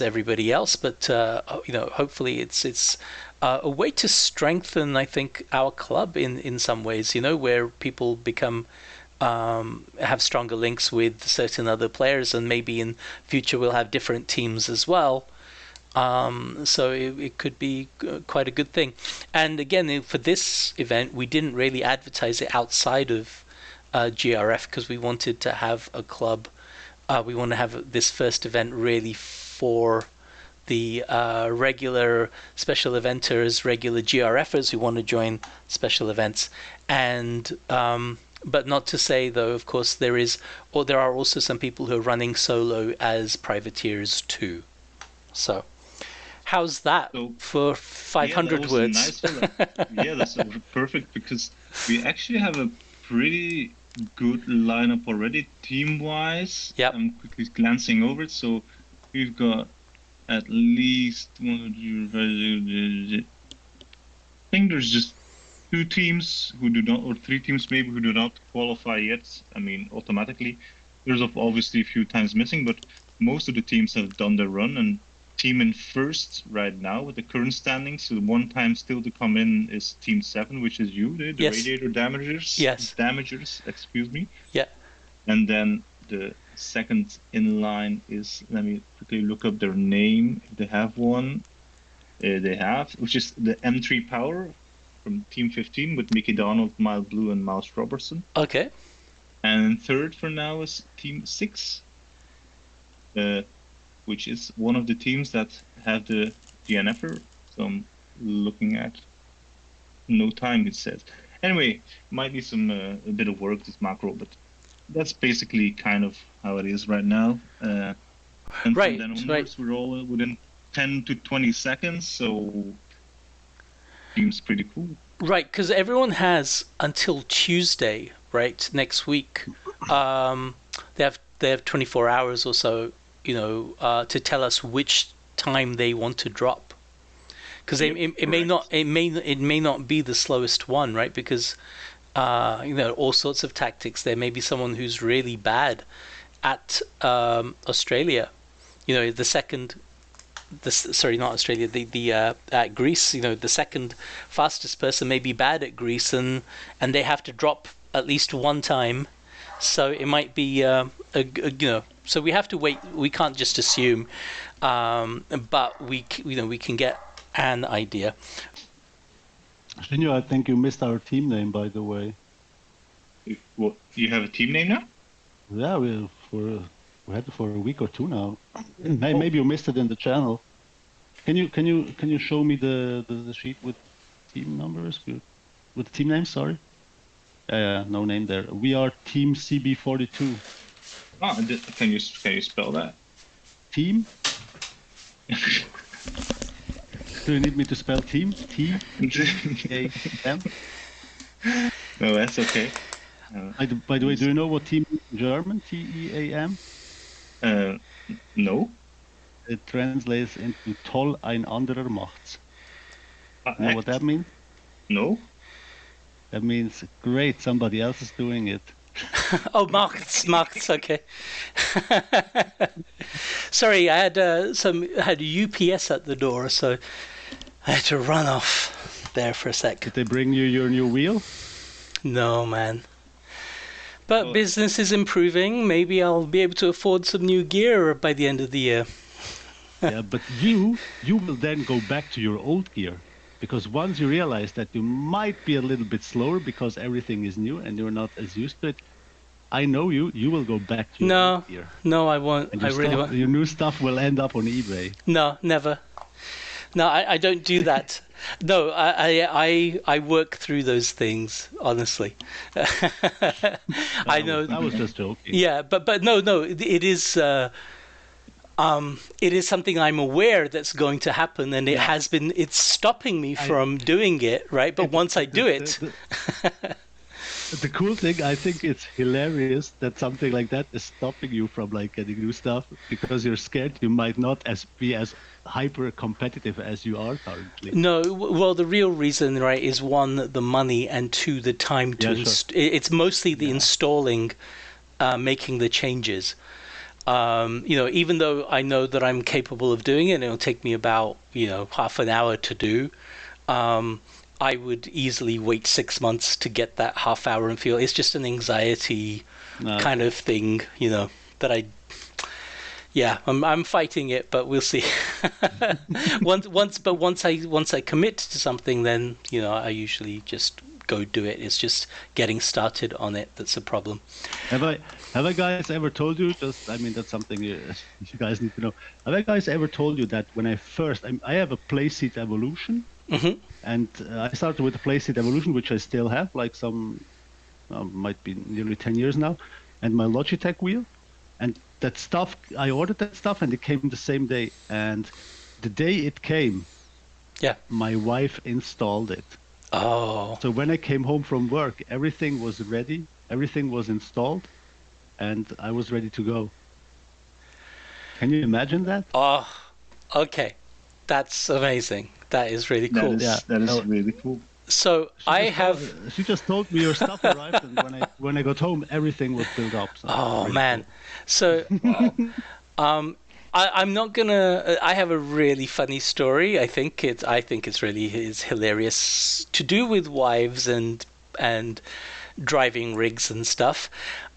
S1: everybody else, but hopefully it's a way to strengthen, I think, our club in some ways. Where people become have stronger links with certain other players, and maybe in future we'll have different teams as well. So it could be quite a good thing. And again, for this event, we didn't really advertise it outside of GRF because we wanted to have a club. We want to have this first event really for the regular special eventers, regular GRFers who want to join special events, and but not to say, though, of course, there are also some people who are running solo as privateers too. So, how's that for 500 words?
S3: Nice that's perfect, because we actually have a pretty good lineup already, team-wise.
S1: Yep.
S3: I'm quickly glancing over it. So we've got at least I think there's just 2 teams who do not, or 3 teams maybe, who do not qualify yet. I mean, automatically. There's obviously a few times missing, but most of the teams have done their run, and team in first right now with the current standings. So the one time still to come in is Team 7, which is you, the
S1: Yes.
S3: Radiator Damagers.
S1: Yes.
S3: Damagers, excuse me.
S1: Yeah.
S3: And then the second in line is, let me quickly look up their name, if they have one. They have, which is the M3 Power from Team 15 with Mickey Donald, Mild Blue, and Mouse Robertson.
S1: Okay.
S3: And third for now is Team 6, which is one of the teams that have the DNFer. So I'm looking at no time, it says. Anyway, might be some a bit of work, this macro, but that's basically kind of how it is right now. And
S1: Right,
S3: from then onwards,
S1: right.
S3: we're all within 10 to 20 seconds, so seems pretty cool.
S1: Right, because everyone has until Tuesday, right, next week. They have 24 hours or so, to tell us which time they want to drop. Because it may not be the slowest one, right? Because all sorts of tactics. There may be someone who's really bad at Australia. The second. Not Australia. At Greece, the second fastest person may be bad at Greece, and they have to drop at least one time. So it might be So we have to wait. We can't just assume, but we can get an idea.
S2: Shinyo, I think you missed our team name, by the way.
S3: What, you have a team name now?
S2: Yeah, we had it for a week or 2 now. Maybe you missed it in the channel. Can you show me the sheet with team numbers, with the team names? Sorry. Yeah, no name there. We are Team CB42.
S3: Oh, can you spell that?
S2: Team. Do you need me to spell team? T-A-M?
S3: No, that's okay.
S2: By the way, do you know what team is in German? T-E-A-M?
S3: No.
S2: It translates into toll ein anderer macht's. Know what that means?
S3: No.
S2: That means great, somebody else is doing it.
S1: Oh, Marks, okay. Sorry, I had UPS at the door, so I had to run off there for a sec.
S2: Did they bring you your new wheel?
S1: No, man. But business is improving. Maybe I'll be able to afford some new gear by the end of the year.
S2: Yeah, but you will then go back to your old gear. Because once you realize that you might be a little bit slower because everything is new and you're not as used to it, I know you will go back to your old gear.
S1: No, I won't.
S2: And
S1: I really won't.
S2: Your new stuff will end up on eBay.
S1: No, never. No, I don't do that. No, I work through those things, honestly. I know.
S2: I was just joking.
S1: Yeah, but no, it is. It is something I'm aware that's going to happen, and it has been. It's stopping me from doing it, right? But once I do it,
S2: the cool thing, I think it's hilarious that something like that is stopping you from getting new stuff because you're scared you might not be as hyper competitive as you are currently.
S1: No, well, the real reason, right, is 1, the money, and 2, the time to it's mostly the installing, making the changes. Even though I know that I'm capable of doing it, it'll take me about, half an hour to do. I would easily wait 6 months to get that half hour and feel it's just an anxiety kind of thing, that I'm fighting it, but we'll see. Once I commit to something, then, I usually just go do it. It's just getting started on it that's a problem.
S2: Have I guys ever told you, that's something you guys need to know. Have I guys ever told you that when I have a playseat Evolution, and I started with the playseat Evolution, which I still have, might be nearly 10 years now, and my Logitech wheel, and that stuff, I ordered that stuff and it came the same day, and the day it came, my wife installed it.
S1: Oh.
S2: So when I came home from work, everything was ready, everything was installed, and I was ready to go. Can you imagine that?
S1: Oh. Okay. That's amazing. That is really cool.
S3: That is really cool.
S1: So
S2: She just told me your stuff arrived, and when I got home, everything was built up. So
S1: oh man.
S2: Cool.
S1: So I'm not gonna. I have a really funny story. I think it's really is hilarious to do with wives and driving rigs and stuff.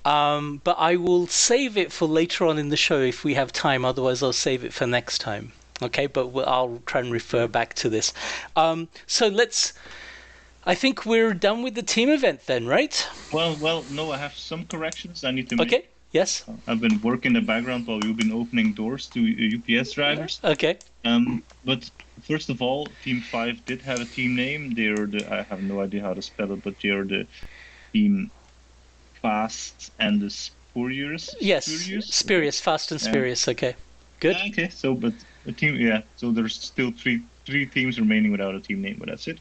S1: But I will save it for later on in the show if we have time. Otherwise, I'll save it for next time. Okay, but I'll try and refer back to this. So let's. I think we're done with the team event then, right?
S3: Well, no, I have some corrections I need to make.
S1: Okay. Yes.
S3: I've been working in the background while you've been opening doors to UPS drivers.
S1: Okay.
S3: But first of all, Team 5 did have a team name. I have no idea how to spell it, but they're the Team Fast and the Spurious.
S1: Yes. Spurious, Fast and Spurious. Okay. Good.
S3: Okay. So, but a team, yeah. So there's still three teams remaining without a team name, but that's it.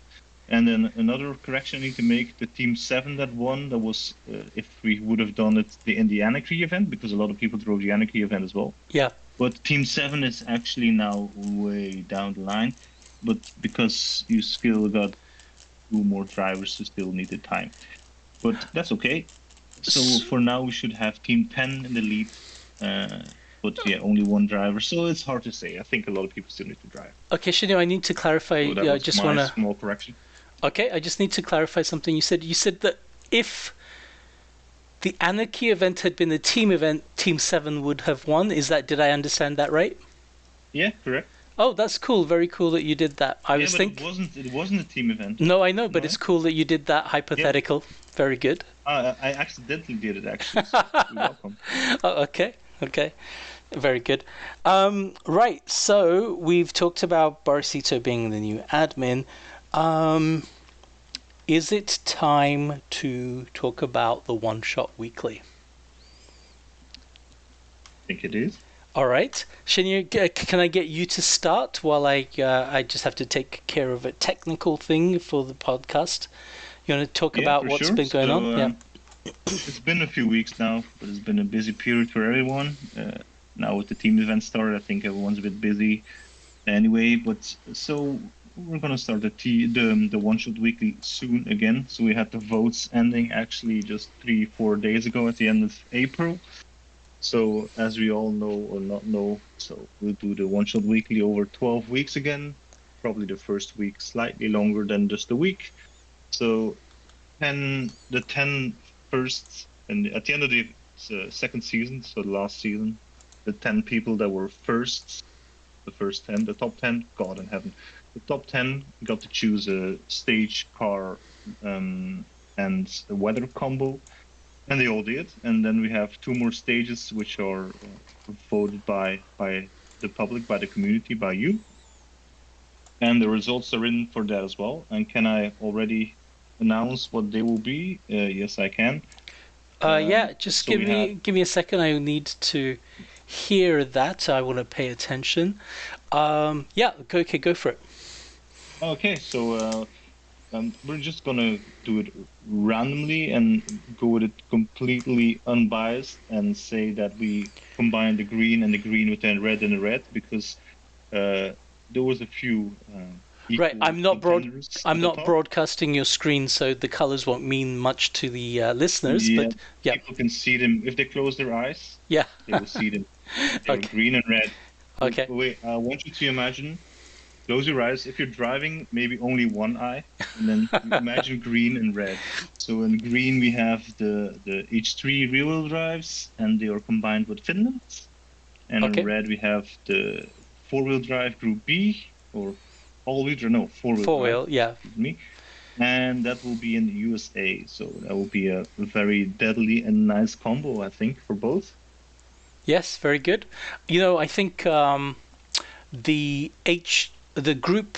S3: And then another correction I need to make, the Team 7 that won, that was, if we would have done it in the Anarchy event, because a lot of people drove the Anarchy event as well.
S1: Yeah.
S3: But Team 7 is actually now way down the line, but because you still got 2 more drivers who still needed time. But that's okay. So for now, we should have Team 10 in the lead, but yeah, only 1 driver. So it's hard to say. I think a lot of people still need to drive.
S1: Okay, Shinyo, I need to clarify.
S3: So that was
S1: I just
S3: my
S1: want to.
S3: small correction.
S1: Okay, I just need to clarify something you said. You said that if the Anarchy event had been a team event, Team 7 would have won. Did I understand that right?
S3: Yeah, correct.
S1: Oh, that's cool. Very cool that you did that.
S3: It wasn't a team event.
S1: No, I know, but it's cool that you did that hypothetical. Yeah. Very good.
S3: I accidentally did it, actually. So you're welcome.
S1: Oh, okay. Very good. Right, so we've talked about Borisssito being the new admin. Is it time to talk about the One Shot Weekly?
S3: I think it is.
S1: All right. Shinyo, can I get you to start while I just have to take care of a technical thing for the podcast? You want to talk about what's been going on? Yeah.
S3: It's been a few weeks now, but it's been a busy period for everyone. Now with the team event started, I think everyone's a bit busy anyway. But so we're gonna start the One Shot Weekly soon again. So we had the votes ending actually just 3-4 days ago at the end of April. So as we all know or not know, so we'll do the One Shot Weekly over 12 weeks again. Probably the first week slightly longer than just a week. So the 10 first, and at the end of the second season, so the last season, the 10 people that were first, the first 10, the top 10, God in heaven, the top 10 got to choose a stage, car, and a weather combo, and they all did. And then we have 2 more stages which are voted by the public, by the community, by you. And the results are in for that as well. And can I already announce what they will be? Yes, I can.
S1: Yeah, just so give me a second. I need to hear that. I want to pay attention. Yeah, go for it.
S3: Okay, so we're just gonna do it randomly and go with it completely unbiased and say that we combine the green with the red and the red because there was a few.
S1: Right, I'm not broadcasting your screen, so the colors won't mean much to the listeners.
S3: Yeah,
S1: but yeah,
S3: people can see them if they close their eyes.
S1: Yeah,
S3: they will see them. They're
S1: okay.
S3: Green and red.
S1: Okay.
S3: Wait, I want you to imagine. Close your eyes. If you're driving, maybe only one eye, and then imagine green and red. So in green we have the H3 rear-wheel drives, and they are combined with Finland. And in red we have the 4-wheel drive Group B, or all-wheel drive, no, 4-wheel.
S1: 4-wheel, yeah.
S3: Me. And that will be in the USA. So that will be a very deadly and nice combo, I think, for both.
S1: Yes, very good. You know, I think the Group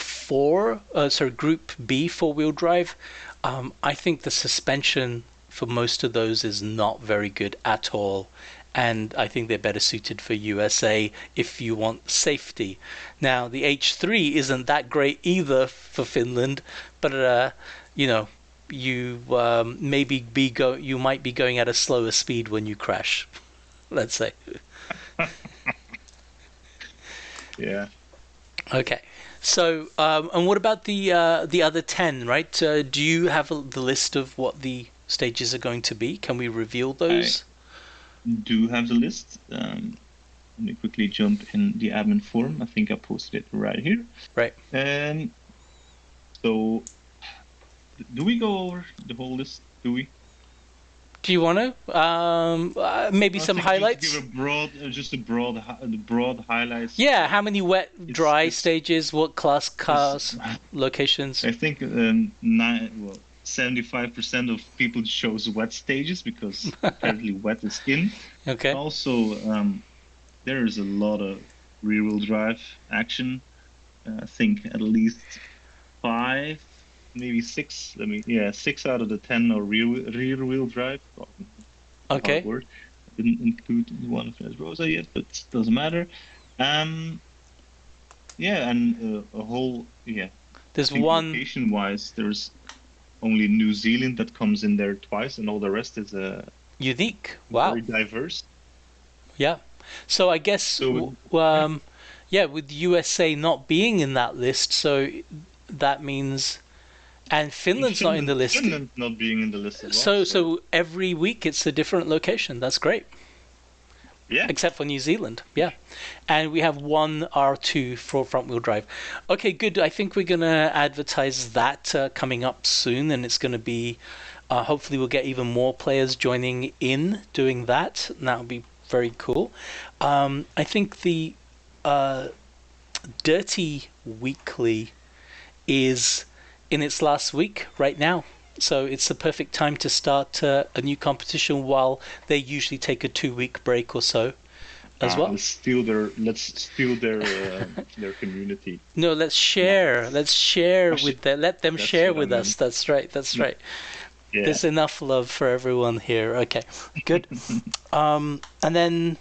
S1: B 4-wheel drive, I think the suspension for most of those is not very good at all. And I think they're better suited for USA if you want safety. Now, the H3 isn't that great either for Finland, but you know, you you might be going at a slower speed when you crash, let's say.
S3: Yeah.
S1: Okay. So, and what about the other 10, right? Do you have the list of what the stages are going to be? Can we reveal those?
S3: Do have the list. Let me quickly jump in the admin forum. I think I posted it right here.
S1: Right.
S3: And so, do we go over the whole list? Do we?
S1: Do you want to? Maybe some highlights?
S3: Just give the broad highlights.
S1: Yeah, how many wet, dry stages, what class cars, locations?
S3: I think 75% of people chose wet stages because apparently wet is in.
S1: Okay.
S3: Also, there is a lot of rear-wheel drive action. I think at least 5, maybe 6. 6 out of the 10 are rear-wheel drive.
S1: Okay.
S3: Word. Didn't include one of Fez Rosa yet, but it doesn't matter. And a whole
S1: There's one.
S3: Location-wise, there's only New Zealand that comes in there twice, and all the rest is
S1: unique. Wow.
S3: Very diverse.
S1: Yeah. So I guess with USA not being in that list, so that means, and Finland's not in the list.
S3: Finland's not being in the list as well.
S1: So every week it's a different location. That's great.
S3: Yeah.
S1: Except for New Zealand. Yeah. And we have one R2 for front-wheel drive. Okay, good. I think we're going to advertise that coming up soon, and it's going to be, hopefully we'll get even more players joining in doing that. And that'll be very cool. I think the Dirty Weekly is in its last week right now. So it's the perfect time to start a new competition while they usually take a 2-week break or so as well.
S3: Let's steal their community.
S1: No, let's share. Let's share with them. Let them share with us. That's right. That's right. Yeah. There's enough love for everyone here. Okay, good. And then,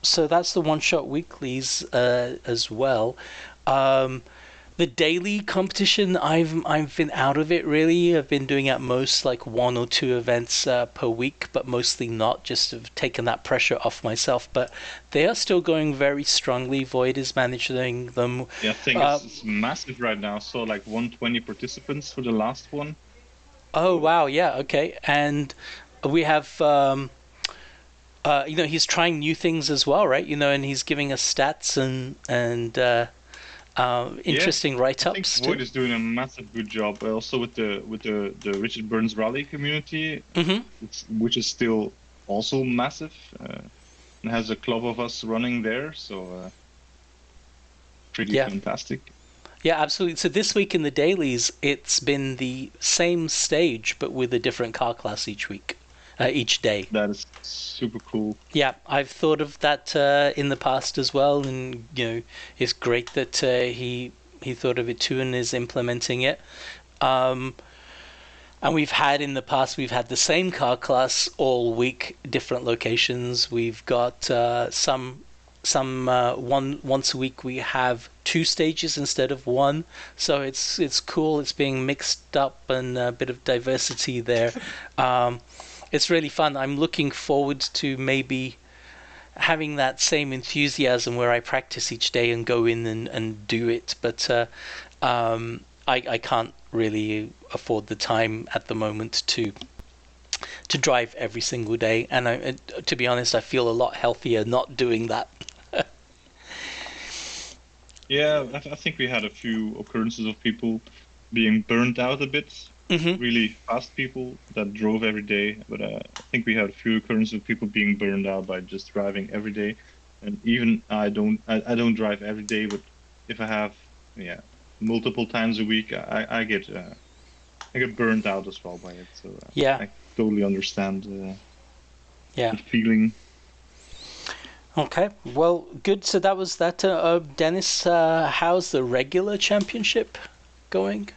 S1: so that's the one-shot weeklies as well. The daily competition, I've been out of it really. I've been doing at most like 1 or 2 events per week, but mostly not. Just have taken that pressure off myself. But they are still going very strongly. Void is managing them.
S3: Yeah, I think it's massive right now. So like 120 participants for the last one.
S1: Oh wow, yeah, okay. And we have he's trying new things as well, right? And he's giving us stats and interesting write-ups.
S3: I think Void is doing a massive good job. Also with the Richard Burns Rally community, which is still also massive. And has a club of us running there, so pretty fantastic.
S1: Yeah, absolutely. So this week in the dailies, it's been the same stage, but with a different car class each day.
S3: That is super cool.
S1: Yeah, I've thought of that in the past as well, and it's great that he thought of it too and is implementing it. And we've had the same car class all week, different locations. We've got once a week we have 2 stages instead of 1, so it's cool. It's being mixed up and a bit of diversity there. It's really fun. I'm looking forward to maybe having that same enthusiasm where I practice each day and go in and do it, but I can't really afford the time at the moment to drive every single day, and to be honest, I feel a lot healthier not doing that.
S3: Yeah, I think we had a few occurrences of people being burnt out a bit. Really fast people that drove every day, but I think we had a few occurrences of people being burned out by just driving every day. And even I don't drive every day, but if I have multiple times a week, I get burned out as well by it. So I totally understand the feeling.
S1: Okay, well, good. So that was that. Dennis, how's the regular championship going?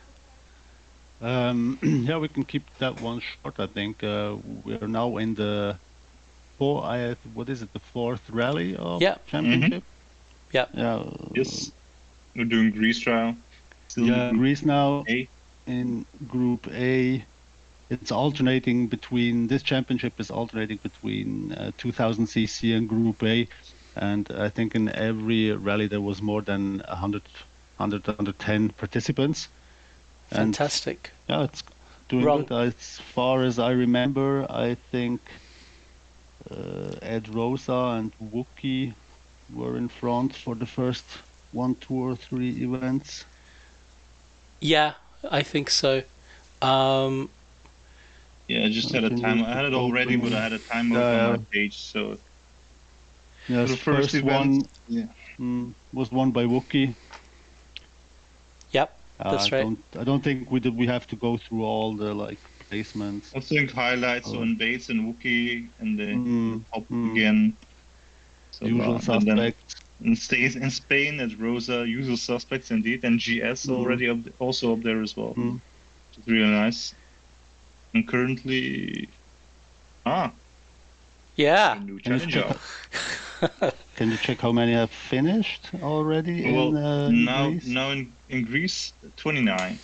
S2: We can keep that one short. I think we're now in the the 4th rally of championship.
S1: Yeah.
S3: Yes, we're doing Greece trial.
S2: Greece now. in Group A. It's alternating between, this championship is alternating between 2000cc and Group A. And I think in every rally there was more than 110 participants.
S1: Fantastic.
S2: And, yeah, it's doing good. As far as I remember, I think Ed Rosa and Wookie were in front for the first 1, 2, or 3 events.
S1: Yeah, I think so.
S3: Yeah, I just had a time. I had it already, but I had a timer on my page. So
S2: yeah, the first event was won by Wookie.
S1: Yep, that's right.
S2: I don't think we have to go through all the placements.
S3: I think highlights on Bates and Wookie, and then up again. So,
S2: usual suspects.
S3: And stays in Spain at Rosa, usual suspects indeed, and GS already also up there as well. It's really nice. And currently,
S1: yeah,
S3: a new challenger.
S2: Can you check how many have finished already?
S3: Well,
S2: in
S3: now
S2: Greece?
S3: in Greece, 29,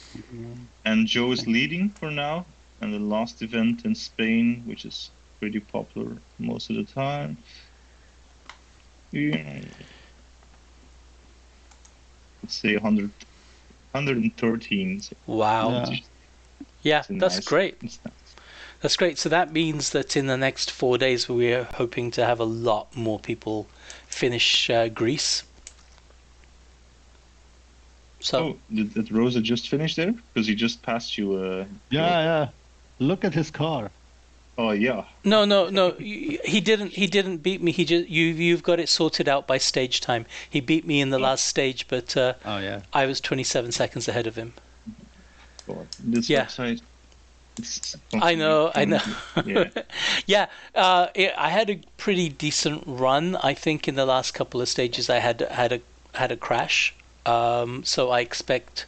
S3: and Joe is leading for now. And the last event in Spain, which is pretty popular most of the time. Yeah. Let's say 113. So
S1: wow. Yeah, that's great.
S3: Nice.
S1: That's great. So that means that in the next 4 days, we're hoping to have a lot more people finish Greece. So,
S3: did Rosa just finish there? Because he just passed you.
S2: Yeah. Look at his car.
S3: Oh yeah.
S1: No. He didn't beat me. He just you've got it sorted out by stage time. He beat me in the last stage, but I was 27 seconds ahead of him.
S3: God, this website.
S1: I know.
S3: Yeah.
S1: Yeah. I had a pretty decent run. I think in the last couple of stages I had a crash. So I expect,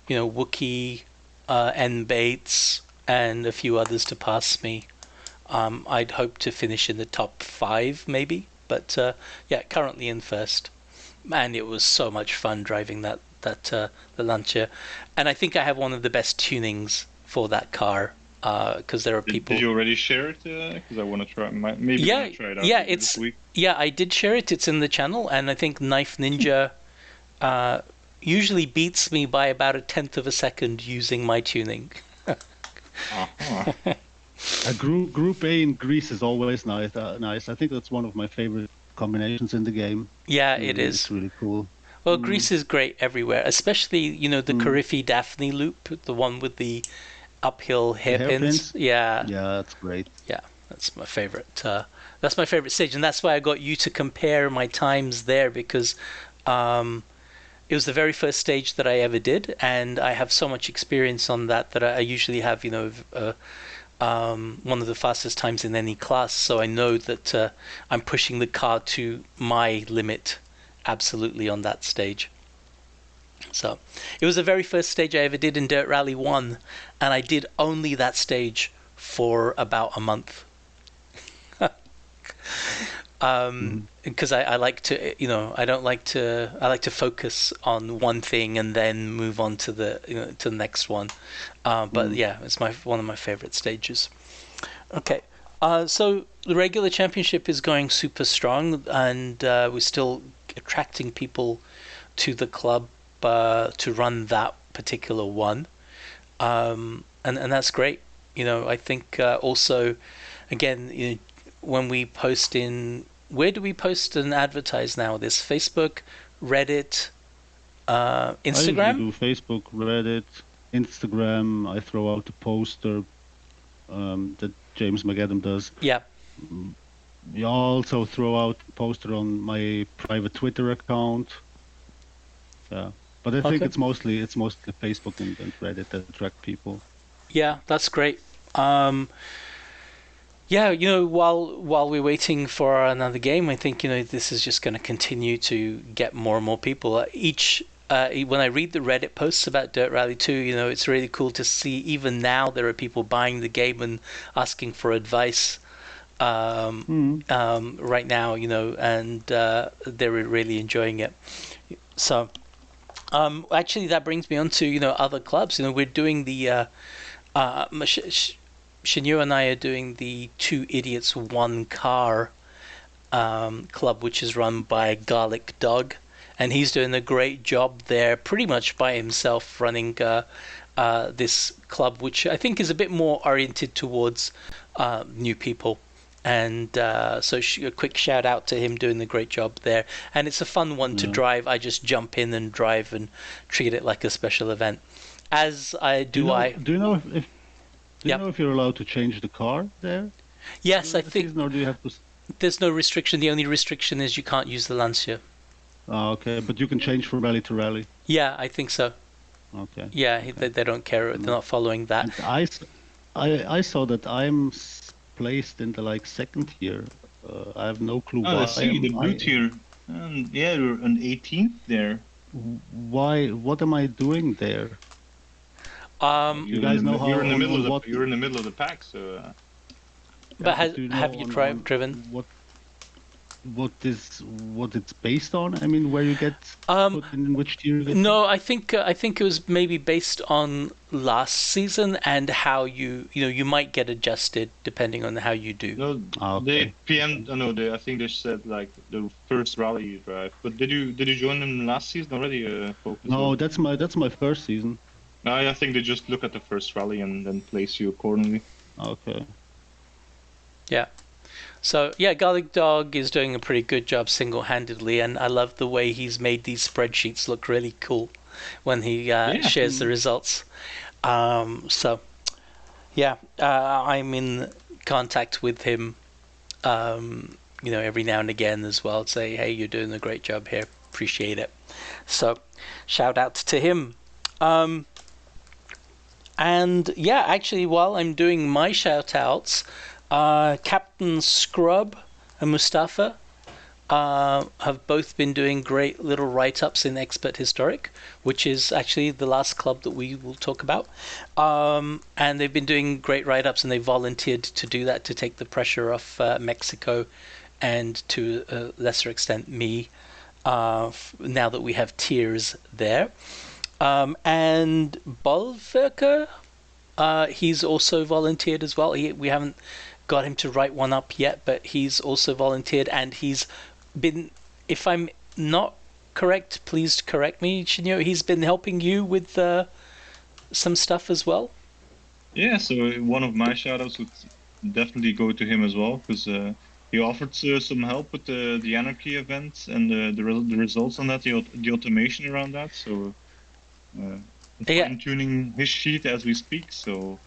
S1: Wookie, N Bates, and a few others to pass me. I'd hope to finish in the top 5 maybe, but currently in first. And it was so much fun driving the Lancia, and I think I have one of the best tunings for that car, because there are people.
S3: Did you already share it? Because I want to try. Maybe
S1: yeah,
S3: want to try it out
S1: it's
S3: this week.
S1: Yeah, I did share it. It's in the channel, and I think Knife Ninja usually beats me by about 1/10 of a second using my tuning.
S2: Group A in Greece is always nice. I think that's one of my favorite combinations in the game.
S1: Yeah, it is.
S2: It's really cool.
S1: Well, Greece is great everywhere, especially the Carifi Daphne loop, the one with the uphill hairpins. Yeah,
S2: that's great.
S1: Yeah, that's my favorite. That's my favorite stage, and that's why I got you to compare my times there, because it was the very first stage that I ever did, and I have so much experience on that I usually have one of the fastest times in any class, so I know that I'm pushing the car to my limit absolutely on that stage. So it was the very first stage I ever did in Dirt Rally 1, and I did only that stage for about a month. Because I like to, I like to focus on one thing and then move on to the next one. But yeah, it's one of my favorite stages. Okay, so the regular championship is going super strong, and we're still attracting people to the club to run that particular one, and that's great. I think also, again, when we post in. Where do we post and advertise now? This Facebook, Reddit, Instagram?
S2: I do Facebook, Reddit, Instagram. I throw out the poster that James McAdam does.
S1: Yeah.
S2: We also throw out a poster on my private Twitter account. Yeah, but I think it's mostly Facebook and Reddit that attract people.
S1: Yeah, that's great. Yeah, while we're waiting for another game, I think this is just going to continue to get more and more people. When I read the Reddit posts about Dirt Rally 2, it's really cool to see. Even now, there are people buying the game and asking for advice. Right now, and they're really enjoying it. So, Actually, that brings me on to other clubs. We're doing the Shinyo and I are doing the Two Idiots One Car club, which is run by Garlic Dog, and he's doing a great job there, pretty much by himself, running this club, which I think is a bit more oriented towards new people. And so a quick shout out to him doing a great job there. And it's a fun one to drive. I just jump in and drive and treat it like a special event. As I do,
S2: Do you know if you know if you're allowed to change the car there?
S1: Yes, I think.
S2: Season, or do you have to?
S1: There's no restriction. The only restriction is you can't use the Lancia.
S2: Oh, okay, but you can change from rally to rally.
S1: Yeah, I think so.
S2: Okay.
S1: Yeah,
S2: okay.
S1: They don't care. They're not following that.
S2: And I saw that I'm placed in the second tier. I have no clue why.
S3: I see the blue tier. Yeah, you're an 18th there.
S2: Why? What am I doing there? You guys know how
S3: you're in the middle of you're in the middle of the pack, so.
S1: But have you driven?
S2: What it's based on? I mean, where you get put in which tier you get?
S1: No, I think it was maybe based on last season and how you might get adjusted depending on how you do.
S3: No,
S2: okay.
S3: I think they said the first rally you drive. But did you join them last season already? Fokuz?
S2: No, that's my first season.
S3: I think they just look at the first rally and then place you accordingly.
S2: Okay.
S1: Yeah. So, yeah, Garlic Dog is doing a pretty good job single-handedly, and I love the way he's made these spreadsheets look really cool when he shares the results. So, yeah, I'm in contact with him, every now and again as well. Say, hey, you're doing a great job here. Appreciate it. So, shout out to him. And, yeah, actually, while I'm doing my shout-outs, Captain Scrub and Mustafa have both been doing great little write-ups in Expert Historic, which is actually the last club that we will talk about. And they've been doing great write-ups, and they volunteered to do that to take the pressure off Mexico and to a lesser extent me, now that we have tiers there. And Bolverker, he's also volunteered as well. We haven't got him to write one up yet, but he's also volunteered, and he's been, if I'm not correct, please correct me, Shinyo, he's been helping you with some stuff as well?
S3: Yeah, so one of my shoutouts would definitely go to him as well, because he offered some help with the Anarchy events and the results on that, the automation around that, so fine-tuning his sheet as we speak, so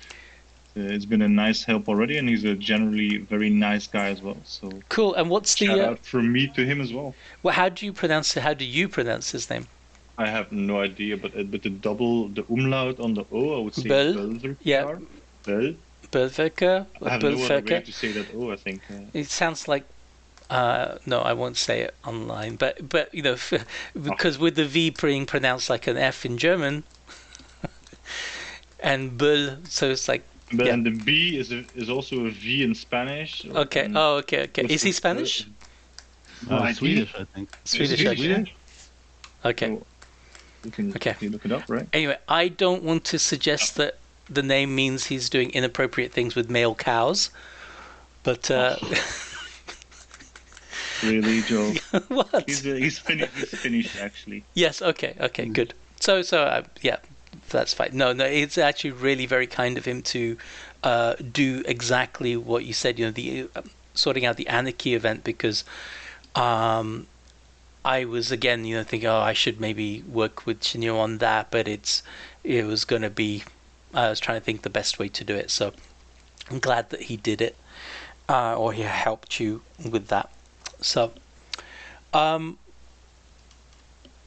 S3: it's been a nice help already, and he's a generally very nice guy as well. So
S1: cool. And what's the
S3: shout out from me to him as well?
S1: Well, how do you pronounce his name?
S3: I have no idea, but the umlaut on the O, I would say
S1: Bölverker. Yeah. Bölverker.
S3: I have no other way to say that O. I think
S1: it sounds like. No, I won't say it online, but because with the V being pronounced like an F in German, and Böll, so it's like.
S3: And the B is also a V in Spanish.
S1: Okay. Oh, okay. Is he Spanish?
S2: Swedish, I think.
S1: Swedish. Okay.
S3: So you can look it up, right?
S1: Anyway, I don't want to suggest that the name means he's doing inappropriate things with male cows, but.
S3: Really, Joe?
S1: What?
S3: He's Finnish, actually.
S1: Yes. Okay. Good. So yeah. That's fine. No, it's actually really very kind of him to do exactly what you said. The sorting out the Anarchy event, because I was again, thinking, I should maybe work with Shinyo on that, but it was going to be. I was trying to think the best way to do it. So I'm glad that he did it, or he helped you with that. So,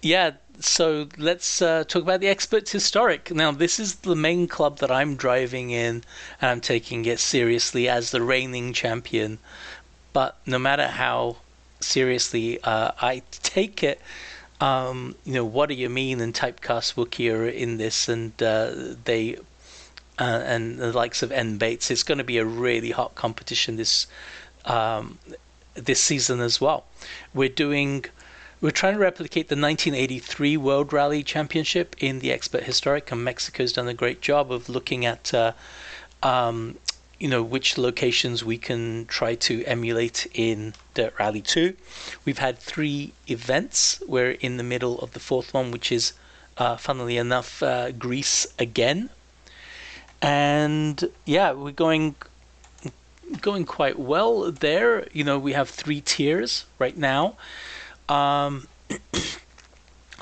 S1: yeah. So let's talk about the Expert Historic. Now, this is the main club that I'm driving in, and I'm taking it seriously as the reigning champion. But no matter how seriously I take it, what do you mean? And Typecast Wookiee are in this, and they and the likes of N Bates. It's going to be a really hot competition this season as well. We're doing we're trying to replicate the 1983 World Rally Championship in the Expert Historic, and Mexico's done a great job of looking at which locations we can try to emulate in Dirt Rally 2. We've had 3 events. We're in the middle of the 4th one, which is, funnily enough, Greece again. And yeah, we're going quite well there. We have 3 tiers right now.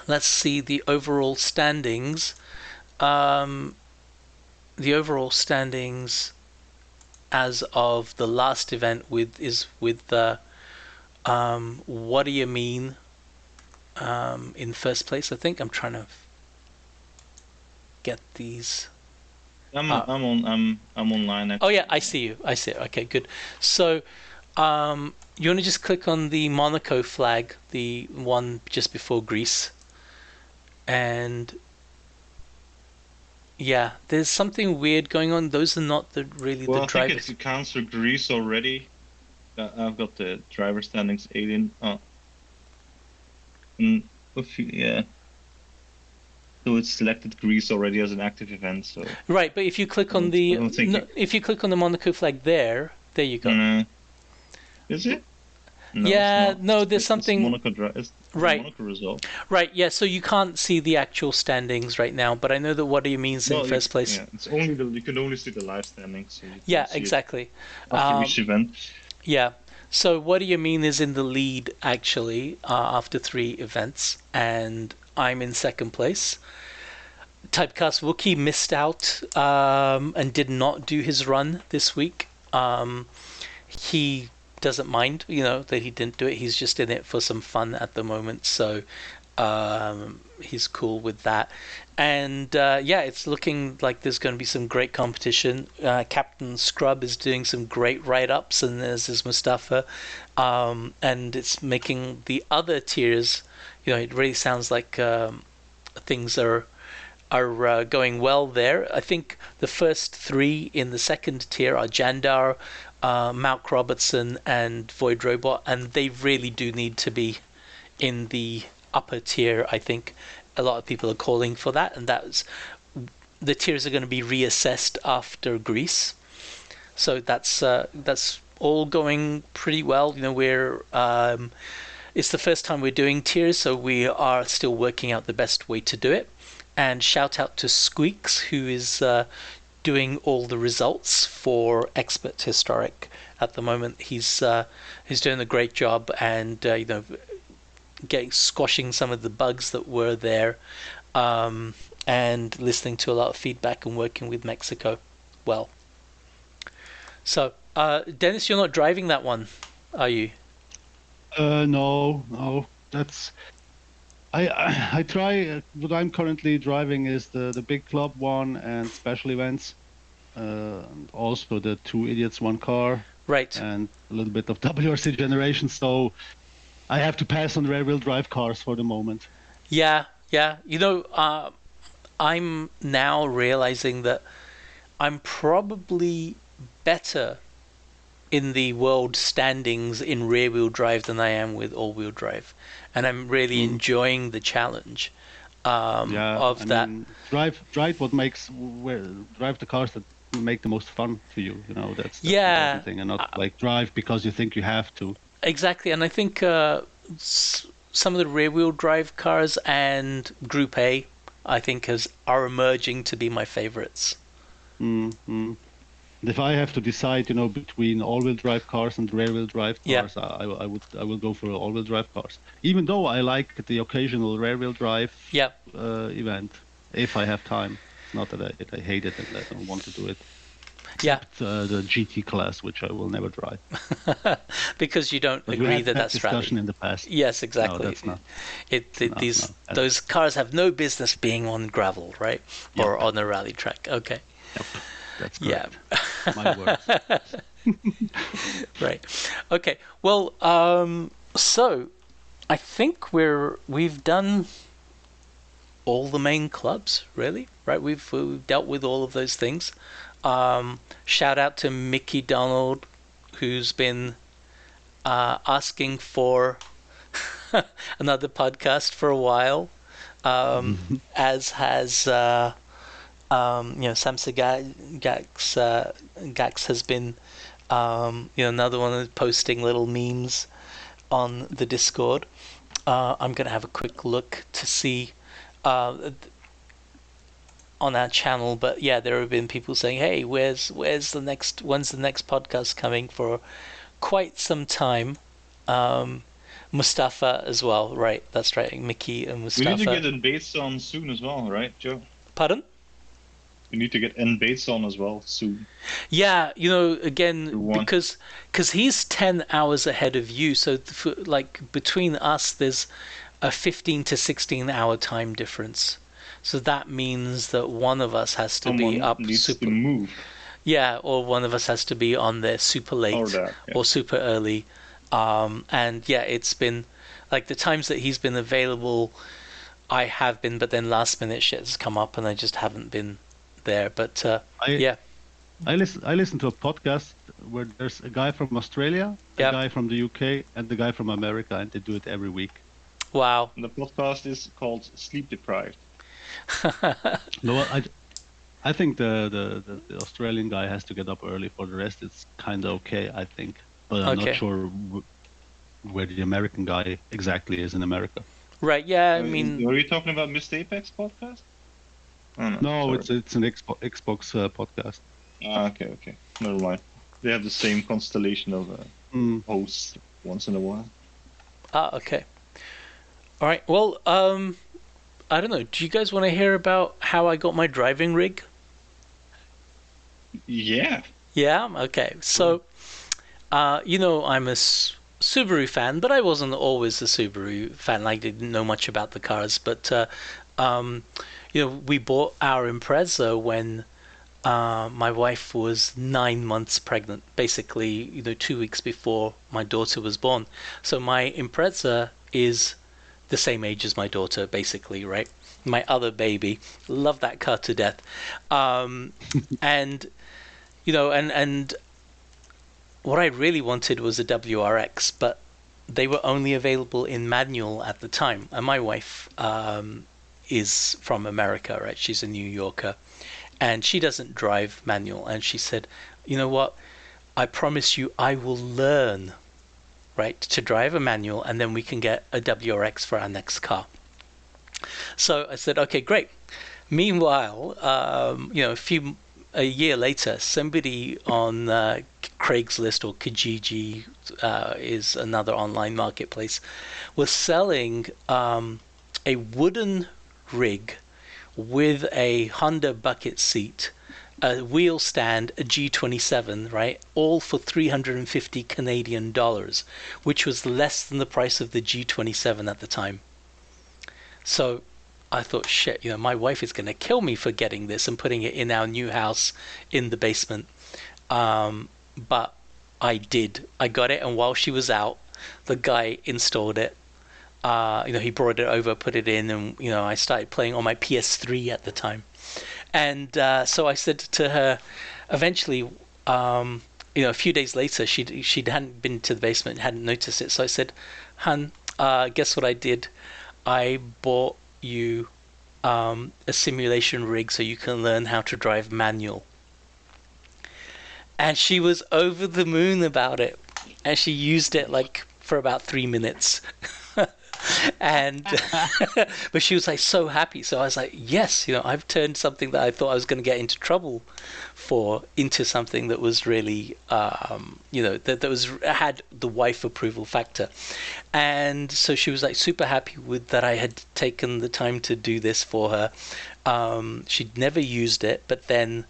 S1: Let's see the overall standings. The overall standings as of the last event is with what do you mean in first place, I think. I'm trying to get these.
S3: I'm online. Actually.
S1: Oh yeah, I see you. I see it. Okay, good. So you want to just click on the Monaco flag, the one just before Greece, and yeah, there's something weird going on. Those are not the drivers.
S3: I think it counts for Greece already. I've got the driver standings 18. Yeah. So it's selected Greece already as an active event. So
S1: right, but if you click on if you click on the Monaco flag there you go.
S3: Is it? No,
S1: yeah, no, there's something.
S3: It's
S1: right.
S3: Monaco result.
S1: Right, yeah. So you can't see the actual standings right now, but I know that what do you means in first place.
S3: Yeah, it's only you can only see the live standings. So
S1: yeah, exactly.
S3: After each event.
S1: Yeah. So what do you mean is in the lead actually after 3 events, and I'm in second place. Typecast Wookie missed out and did not do his run this week. He doesn't mind, that he didn't do it. He's just in it for some fun at the moment, so he's cool with that. And it's looking like there's going to be some great competition. Captain Scrub is doing some great write-ups, and there's Mustafa, and it's making the other tiers. It really sounds like things are going well there. I think the first 3 in the second tier are Jandar, Malk Robertson, and Void Robot, and they really do need to be in the upper tier. I think a lot of people are calling for that, and the tiers are going to be reassessed after Greece. So that's all going pretty well. It's the first time we're doing tiers, so we are still working out the best way to do it. And shout out to Squeaks, who is doing all the results for Expert Historic at the moment. He's doing a great job, and squashing some of the bugs that were there, and listening to a lot of feedback and working with Mexico well. So, Dennis, you're not driving that one, are you?
S2: No. That's I try. What I'm currently driving is the big club one and special events, and also the 2 idiots 1 car,
S1: right,
S2: and a little bit of WRC Generations. So I have to pass on rear-wheel drive cars for the moment.
S1: Yeah. I'm now realizing that I'm probably better in the world standings in rear-wheel drive than I am with all-wheel drive, and I'm really enjoying the challenge of that.
S2: Drive the cars that make the most fun to you. That's the important thing, and not drive because you think you have to. Exactly,
S1: and I think some of the rear-wheel drive cars and Group A, I think, are emerging to be my favorites.
S2: Mm-hmm. If I have to decide, between all-wheel drive cars and rear-wheel drive cars, I will go for all-wheel drive cars. Even though I like the occasional rear-wheel drive event, if I have time. Not that I hate it and I don't want to do it. Except, the GT class, which I will never drive.
S1: Because you don't agree that's
S2: discussion
S1: rally.
S2: In the past.
S1: Yes, exactly.
S2: No, that's not.
S1: Those cars have no business being on gravel, right? Yep. Or on a rally track. Okay.
S2: Yep. That's correct.
S1: Yeah.
S2: My words.
S1: Right. Okay. Well, so I think we've done all the main clubs, really, right? We've dealt with all of those things. Shout out to Mickey Donald, who's been asking for another podcast for a while, as has Samsa Gax has been another one of posting little memes on the Discord. I'm gonna have a quick look to see on our channel, but yeah, there have been people saying, "Hey, when's the next podcast coming?" For quite some time. Mustafa as well, right? That's right, Mickey and Mustafa.
S3: We need to get in Bates on soon as well, right, Joe?
S1: Pardon?
S3: We need to get in Bates on as well soon.
S1: Yeah, again, because he's 10 hours ahead of you, so between us, there's a 15 to 16 hour time difference. So that means that one of us has to be up
S3: super. To move.
S1: Yeah, or one of us has to be on there super late or super early. And yeah, it's been like the times that he's been available, I have been, but then last minute shit has come up and I just haven't been there. But I
S2: listen to a podcast where there's a guy from Australia, a guy from the UK, and the guy from America, and they do it every week.
S1: Wow.
S3: And the podcast is called Sleep Deprived.
S2: No, I think the Australian guy has to get up early. For the rest, it's kind of okay, I think. But I'm not sure where the American guy exactly is in America.
S1: Right, yeah, I mean...
S3: Are you talking about Mr. Apex podcast?
S2: Oh, no, it's an Xbox podcast.
S3: Okay. Never mind. They have the same constellation of hosts once in a while.
S1: Okay. All right, well, I don't know. Do you guys want to hear about how I got my driving rig?
S3: Yeah.
S1: Yeah? Okay. So, I'm a Subaru fan, but I wasn't always a Subaru fan. I didn't know much about the cars. But, we bought our Impreza when my wife was 9 months pregnant, basically, 2 weeks before my daughter was born. So my Impreza is the same age as my daughter, basically, right? My other baby. Love that car to death. And what I really wanted was a WRX, but they were only available in manual at the time. And my wife is from America, right? She's a New Yorker, and she doesn't drive manual. And she said, "You know what? I promise you I will learn, right, to drive a manual, and then we can get a WRX for our next car." So I said, okay, great. Meanwhile, a year later, somebody on Craigslist or Kijiji is another online marketplace, was selling a wooden rig with a Honda bucket seat, a wheel stand, a G27, right? All for $350 Canadian, which was less than the price of the G27 at the time. So I thought, shit, my wife is going to kill me for getting this and putting it in our new house in the basement. But I did. I got it, and while she was out, the guy installed it. He brought it over, put it in, and, I started playing on my PS3 at the time. And so I said to her, eventually, a few days later, she hadn't been to the basement, hadn't noticed it. So I said, "Hun, guess what I did? I bought you a simulation rig so you can learn how to drive manual." And she was over the moon about it. And she used it for about 3 minutes. And but she was so happy. So I was like, yes, I've turned something that I thought I was going to get into trouble for into something that was really that had the wife approval factor. And so she was super happy with that I had taken the time to do this for her. She'd never used it, but then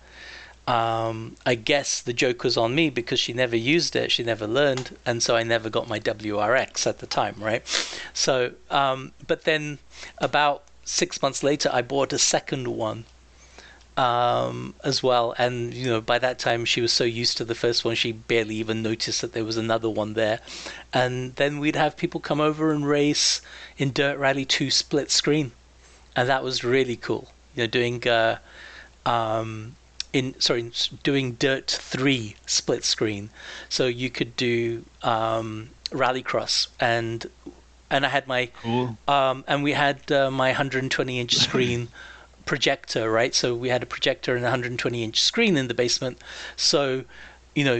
S1: I guess the joke was on me because she never used it, she never learned, and so I never got my WRX at the time, right? So, but then about 6 months later, I bought a second one as well, and by that time she was so used to the first one she barely even noticed that there was another one there. And then we'd have people come over and race in Dirt Rally 2 split screen, and that was really cool. Doing doing Dirt 3 split screen, so you could do rallycross and and I had my
S2: Cool.
S1: and we had my 120-inch screen projector, right? So we had a projector and a 120-inch screen in the basement. So,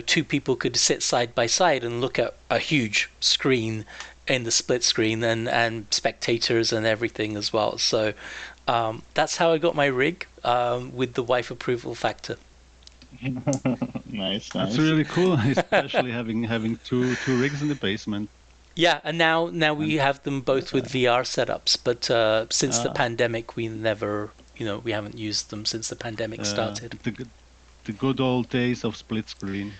S1: two people could sit side by side and look at a huge screen in the split screen, and spectators and everything as well. So that's how I got my rig, with the wife approval factor.
S3: Nice.
S2: That's really cool, especially having two rigs in the basement.
S1: Yeah, and now we have them both with VR setups, but since the pandemic, we never, we haven't used them since the pandemic started.
S2: The good old days of split screen.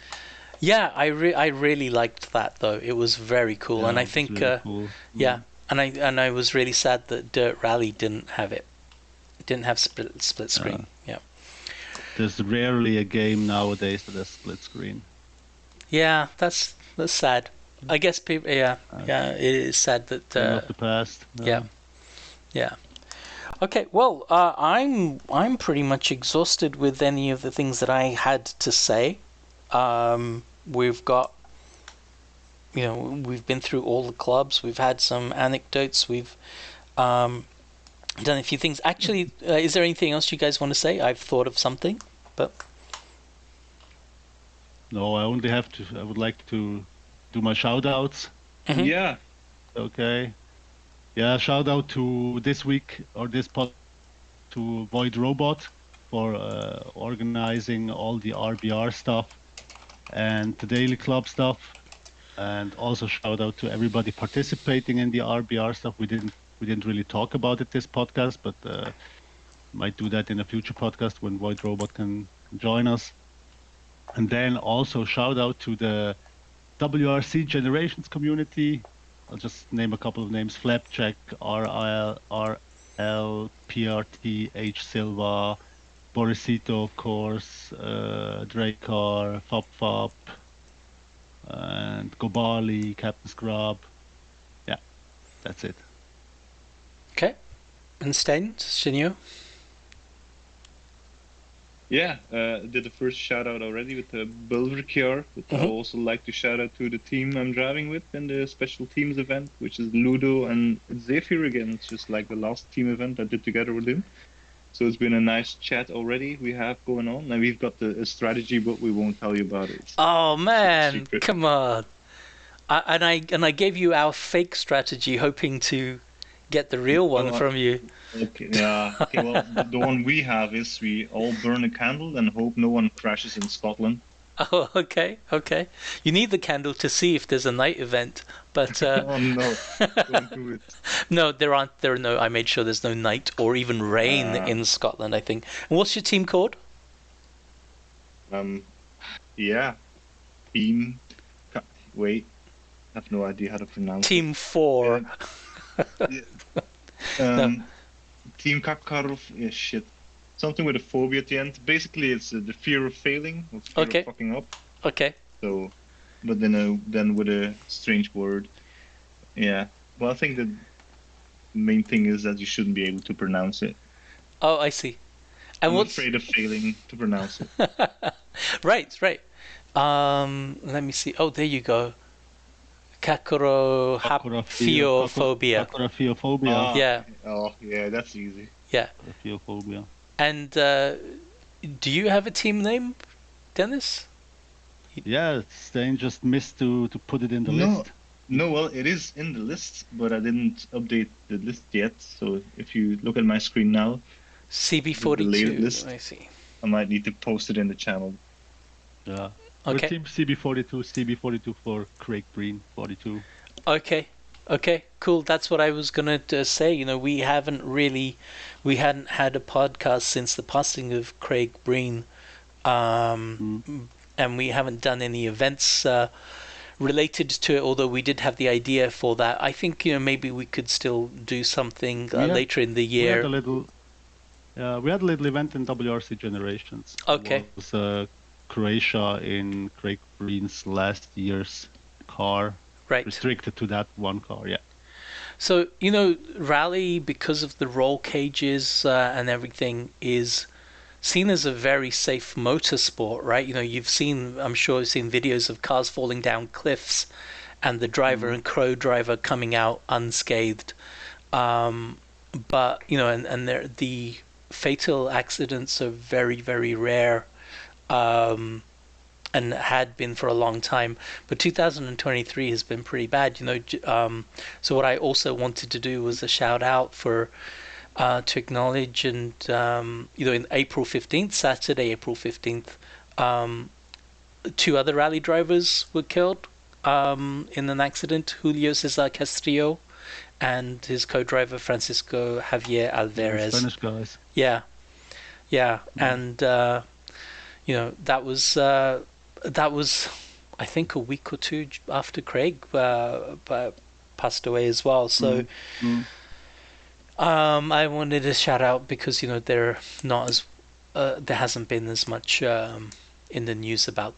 S1: Yeah, I really liked that though. It was very cool,
S2: Yeah,
S1: and I
S2: it's
S1: think
S2: really cool.
S1: yeah, and I was really sad that Dirt Rally didn't have it. It didn't have split screen. Yeah.
S2: There's rarely a game nowadays that has split screen.
S1: Yeah, that's sad. I guess people. Yeah, it is sad that.
S2: Of the past.
S1: Yeah. Okay, well, I'm pretty much exhausted with any of the things that I had to say. We've got, we've been through all the clubs. We've had some anecdotes. We've done a few things. Actually, is there anything else you guys want to say? I've thought of something, but
S2: no, I would like to do my shout outs.
S1: Mhm.
S3: Yeah.
S2: Okay. Yeah, shout out to this week or this pod to Void Robot for organizing all the RBR stuff and the daily club stuff, and also shout out to everybody participating in the RBR stuff. We didn't really talk about it this podcast, but might do that in a future podcast when Void Robot can join us. And then also shout out to the WRC Generations community. I'll just name a couple of names: Flapjack, RL, PRT, H Silva, Borisssito, of course, Dracar, Fop, and Gobali, Captain Scrub. Yeah, that's it.
S1: okay. And Stein, Shinyo?
S3: Yeah, did the first shout out already with the Belverkiar, but I also like to shout out to the team I'm driving with in the special teams event, which is Ludo and Zephyr again. It's just like the last team event I did together with him. So it's been a nice chat already we have going on, and we've got a strategy, but we won't tell you about it.
S1: Oh man,
S3: secret.
S1: come on! I gave you our fake strategy, hoping to get the real one from you.
S3: Okay, yeah. Okay, well, the one we have is we all burn a candle and hope no one crashes in Scotland.
S1: Oh, okay. You need the candle to see if there's a night event, but
S3: Oh no, don't do it.
S1: no, there are no. I made sure there's no night or even rain in Scotland, I think. And what's your team called?
S3: Yeah, team. Wait, I have no idea how to pronounce
S1: Team 4.
S3: it. Team Kakarov. Yeah, shit. Something with a phobia at the end. Basically, it's the fear of failing, or fear
S1: Okay.
S3: of fucking up.
S1: Okay.
S3: So, but then with a strange word. Yeah. Well, I think the main thing is that you shouldn't be able to pronounce it.
S1: Oh, I see. And
S3: I'm
S1: what's
S3: afraid of failing to pronounce it.
S1: right? Let me see. Oh, there you go. Kakurophobia.
S2: Kakurophobia.
S1: Yeah.
S3: Oh, yeah, that's easy.
S1: Yeah.
S2: Kakurophobia.
S1: And do you have a team name, Dennis?
S2: Yeah, Stain just missed to put it in the
S3: No.
S2: list.
S3: No, well, it is in the list, but I didn't update the list yet. So if you look at my screen now, The
S1: CB42.
S3: list.
S1: I see.
S3: I might need to post it in the channel.
S2: Yeah.
S1: Okay.
S2: We're team CB42 for Craig Breen 42.
S1: Okay, cool. That's what I was gonna say. We hadn't had a podcast since the passing of Craig Breen, and we haven't done any events related to it. Although we did have the idea for that. I think maybe we could still do something later in the year.
S2: We had a little event in WRC Generations.
S1: Okay.
S2: It was Croatia in Craig Breen's last year's car.
S1: Right.
S2: Restricted to that one car, yeah.
S1: So, rally, because of the roll cages and everything, is seen as a very safe motorsport, right? I'm sure you've seen videos of cars falling down cliffs and the driver and co-driver coming out unscathed. But and the fatal accidents are very, very rare, and had been for a long time. But 2023 has been pretty bad. So what I also wanted to do was a shout out for to acknowledge and in April 15th, Saturday, April 15th, 2 other rally drivers were killed in an accident. Julio Cesar Castillo and his co-driver Francisco Javier Alvarez.
S2: Spanish guys.
S1: Yeah, and that was I think a week or 2 after Craig passed away as well. So I wanted to shout out because they're not as there hasn't been as much in the news about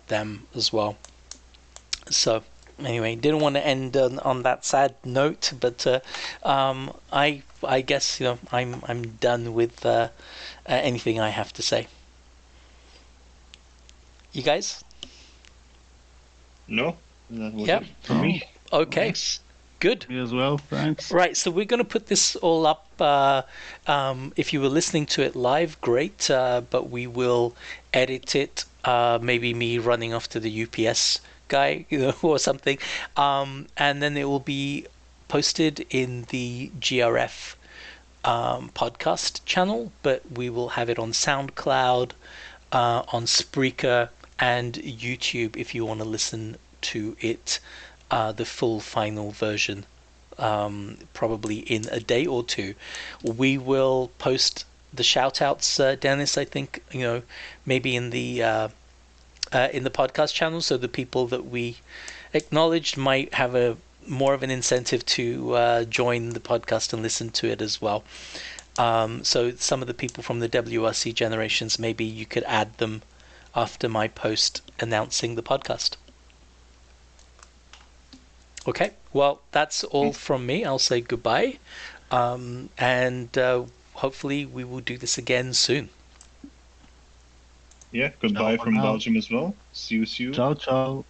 S1: them as well. So anyway, didn't want to end on that sad note, but I guess I'm done with anything I have to say. You guys?
S3: No, that was
S1: Yep.
S3: it for me.
S1: Okay.
S3: Thanks.
S1: Good.
S2: Me as well, thanks.
S1: Right, so we're going to put this all up. If you were listening to it live, great, but we will edit it. Maybe me running off to the UPS guy, or something, and then it will be posted in the GRF podcast channel. But we will have it on SoundCloud, on Spreaker, and YouTube if you want to listen to it. The full final version, probably in a day or 2. We will post the shout outs, Dennis, I think, maybe in the podcast channel, so the people that we acknowledged might have a more of an incentive to join the podcast and listen to it as well. So some of the people from the WRC Generations, maybe you could add them after my post announcing the podcast. Okay, well, that's all from me. I'll say goodbye, and hopefully we will do this again soon.
S3: Yeah, goodbye
S2: Ciao for
S3: from
S2: now.
S3: Belgium as well. See you soon.
S2: Ciao, ciao.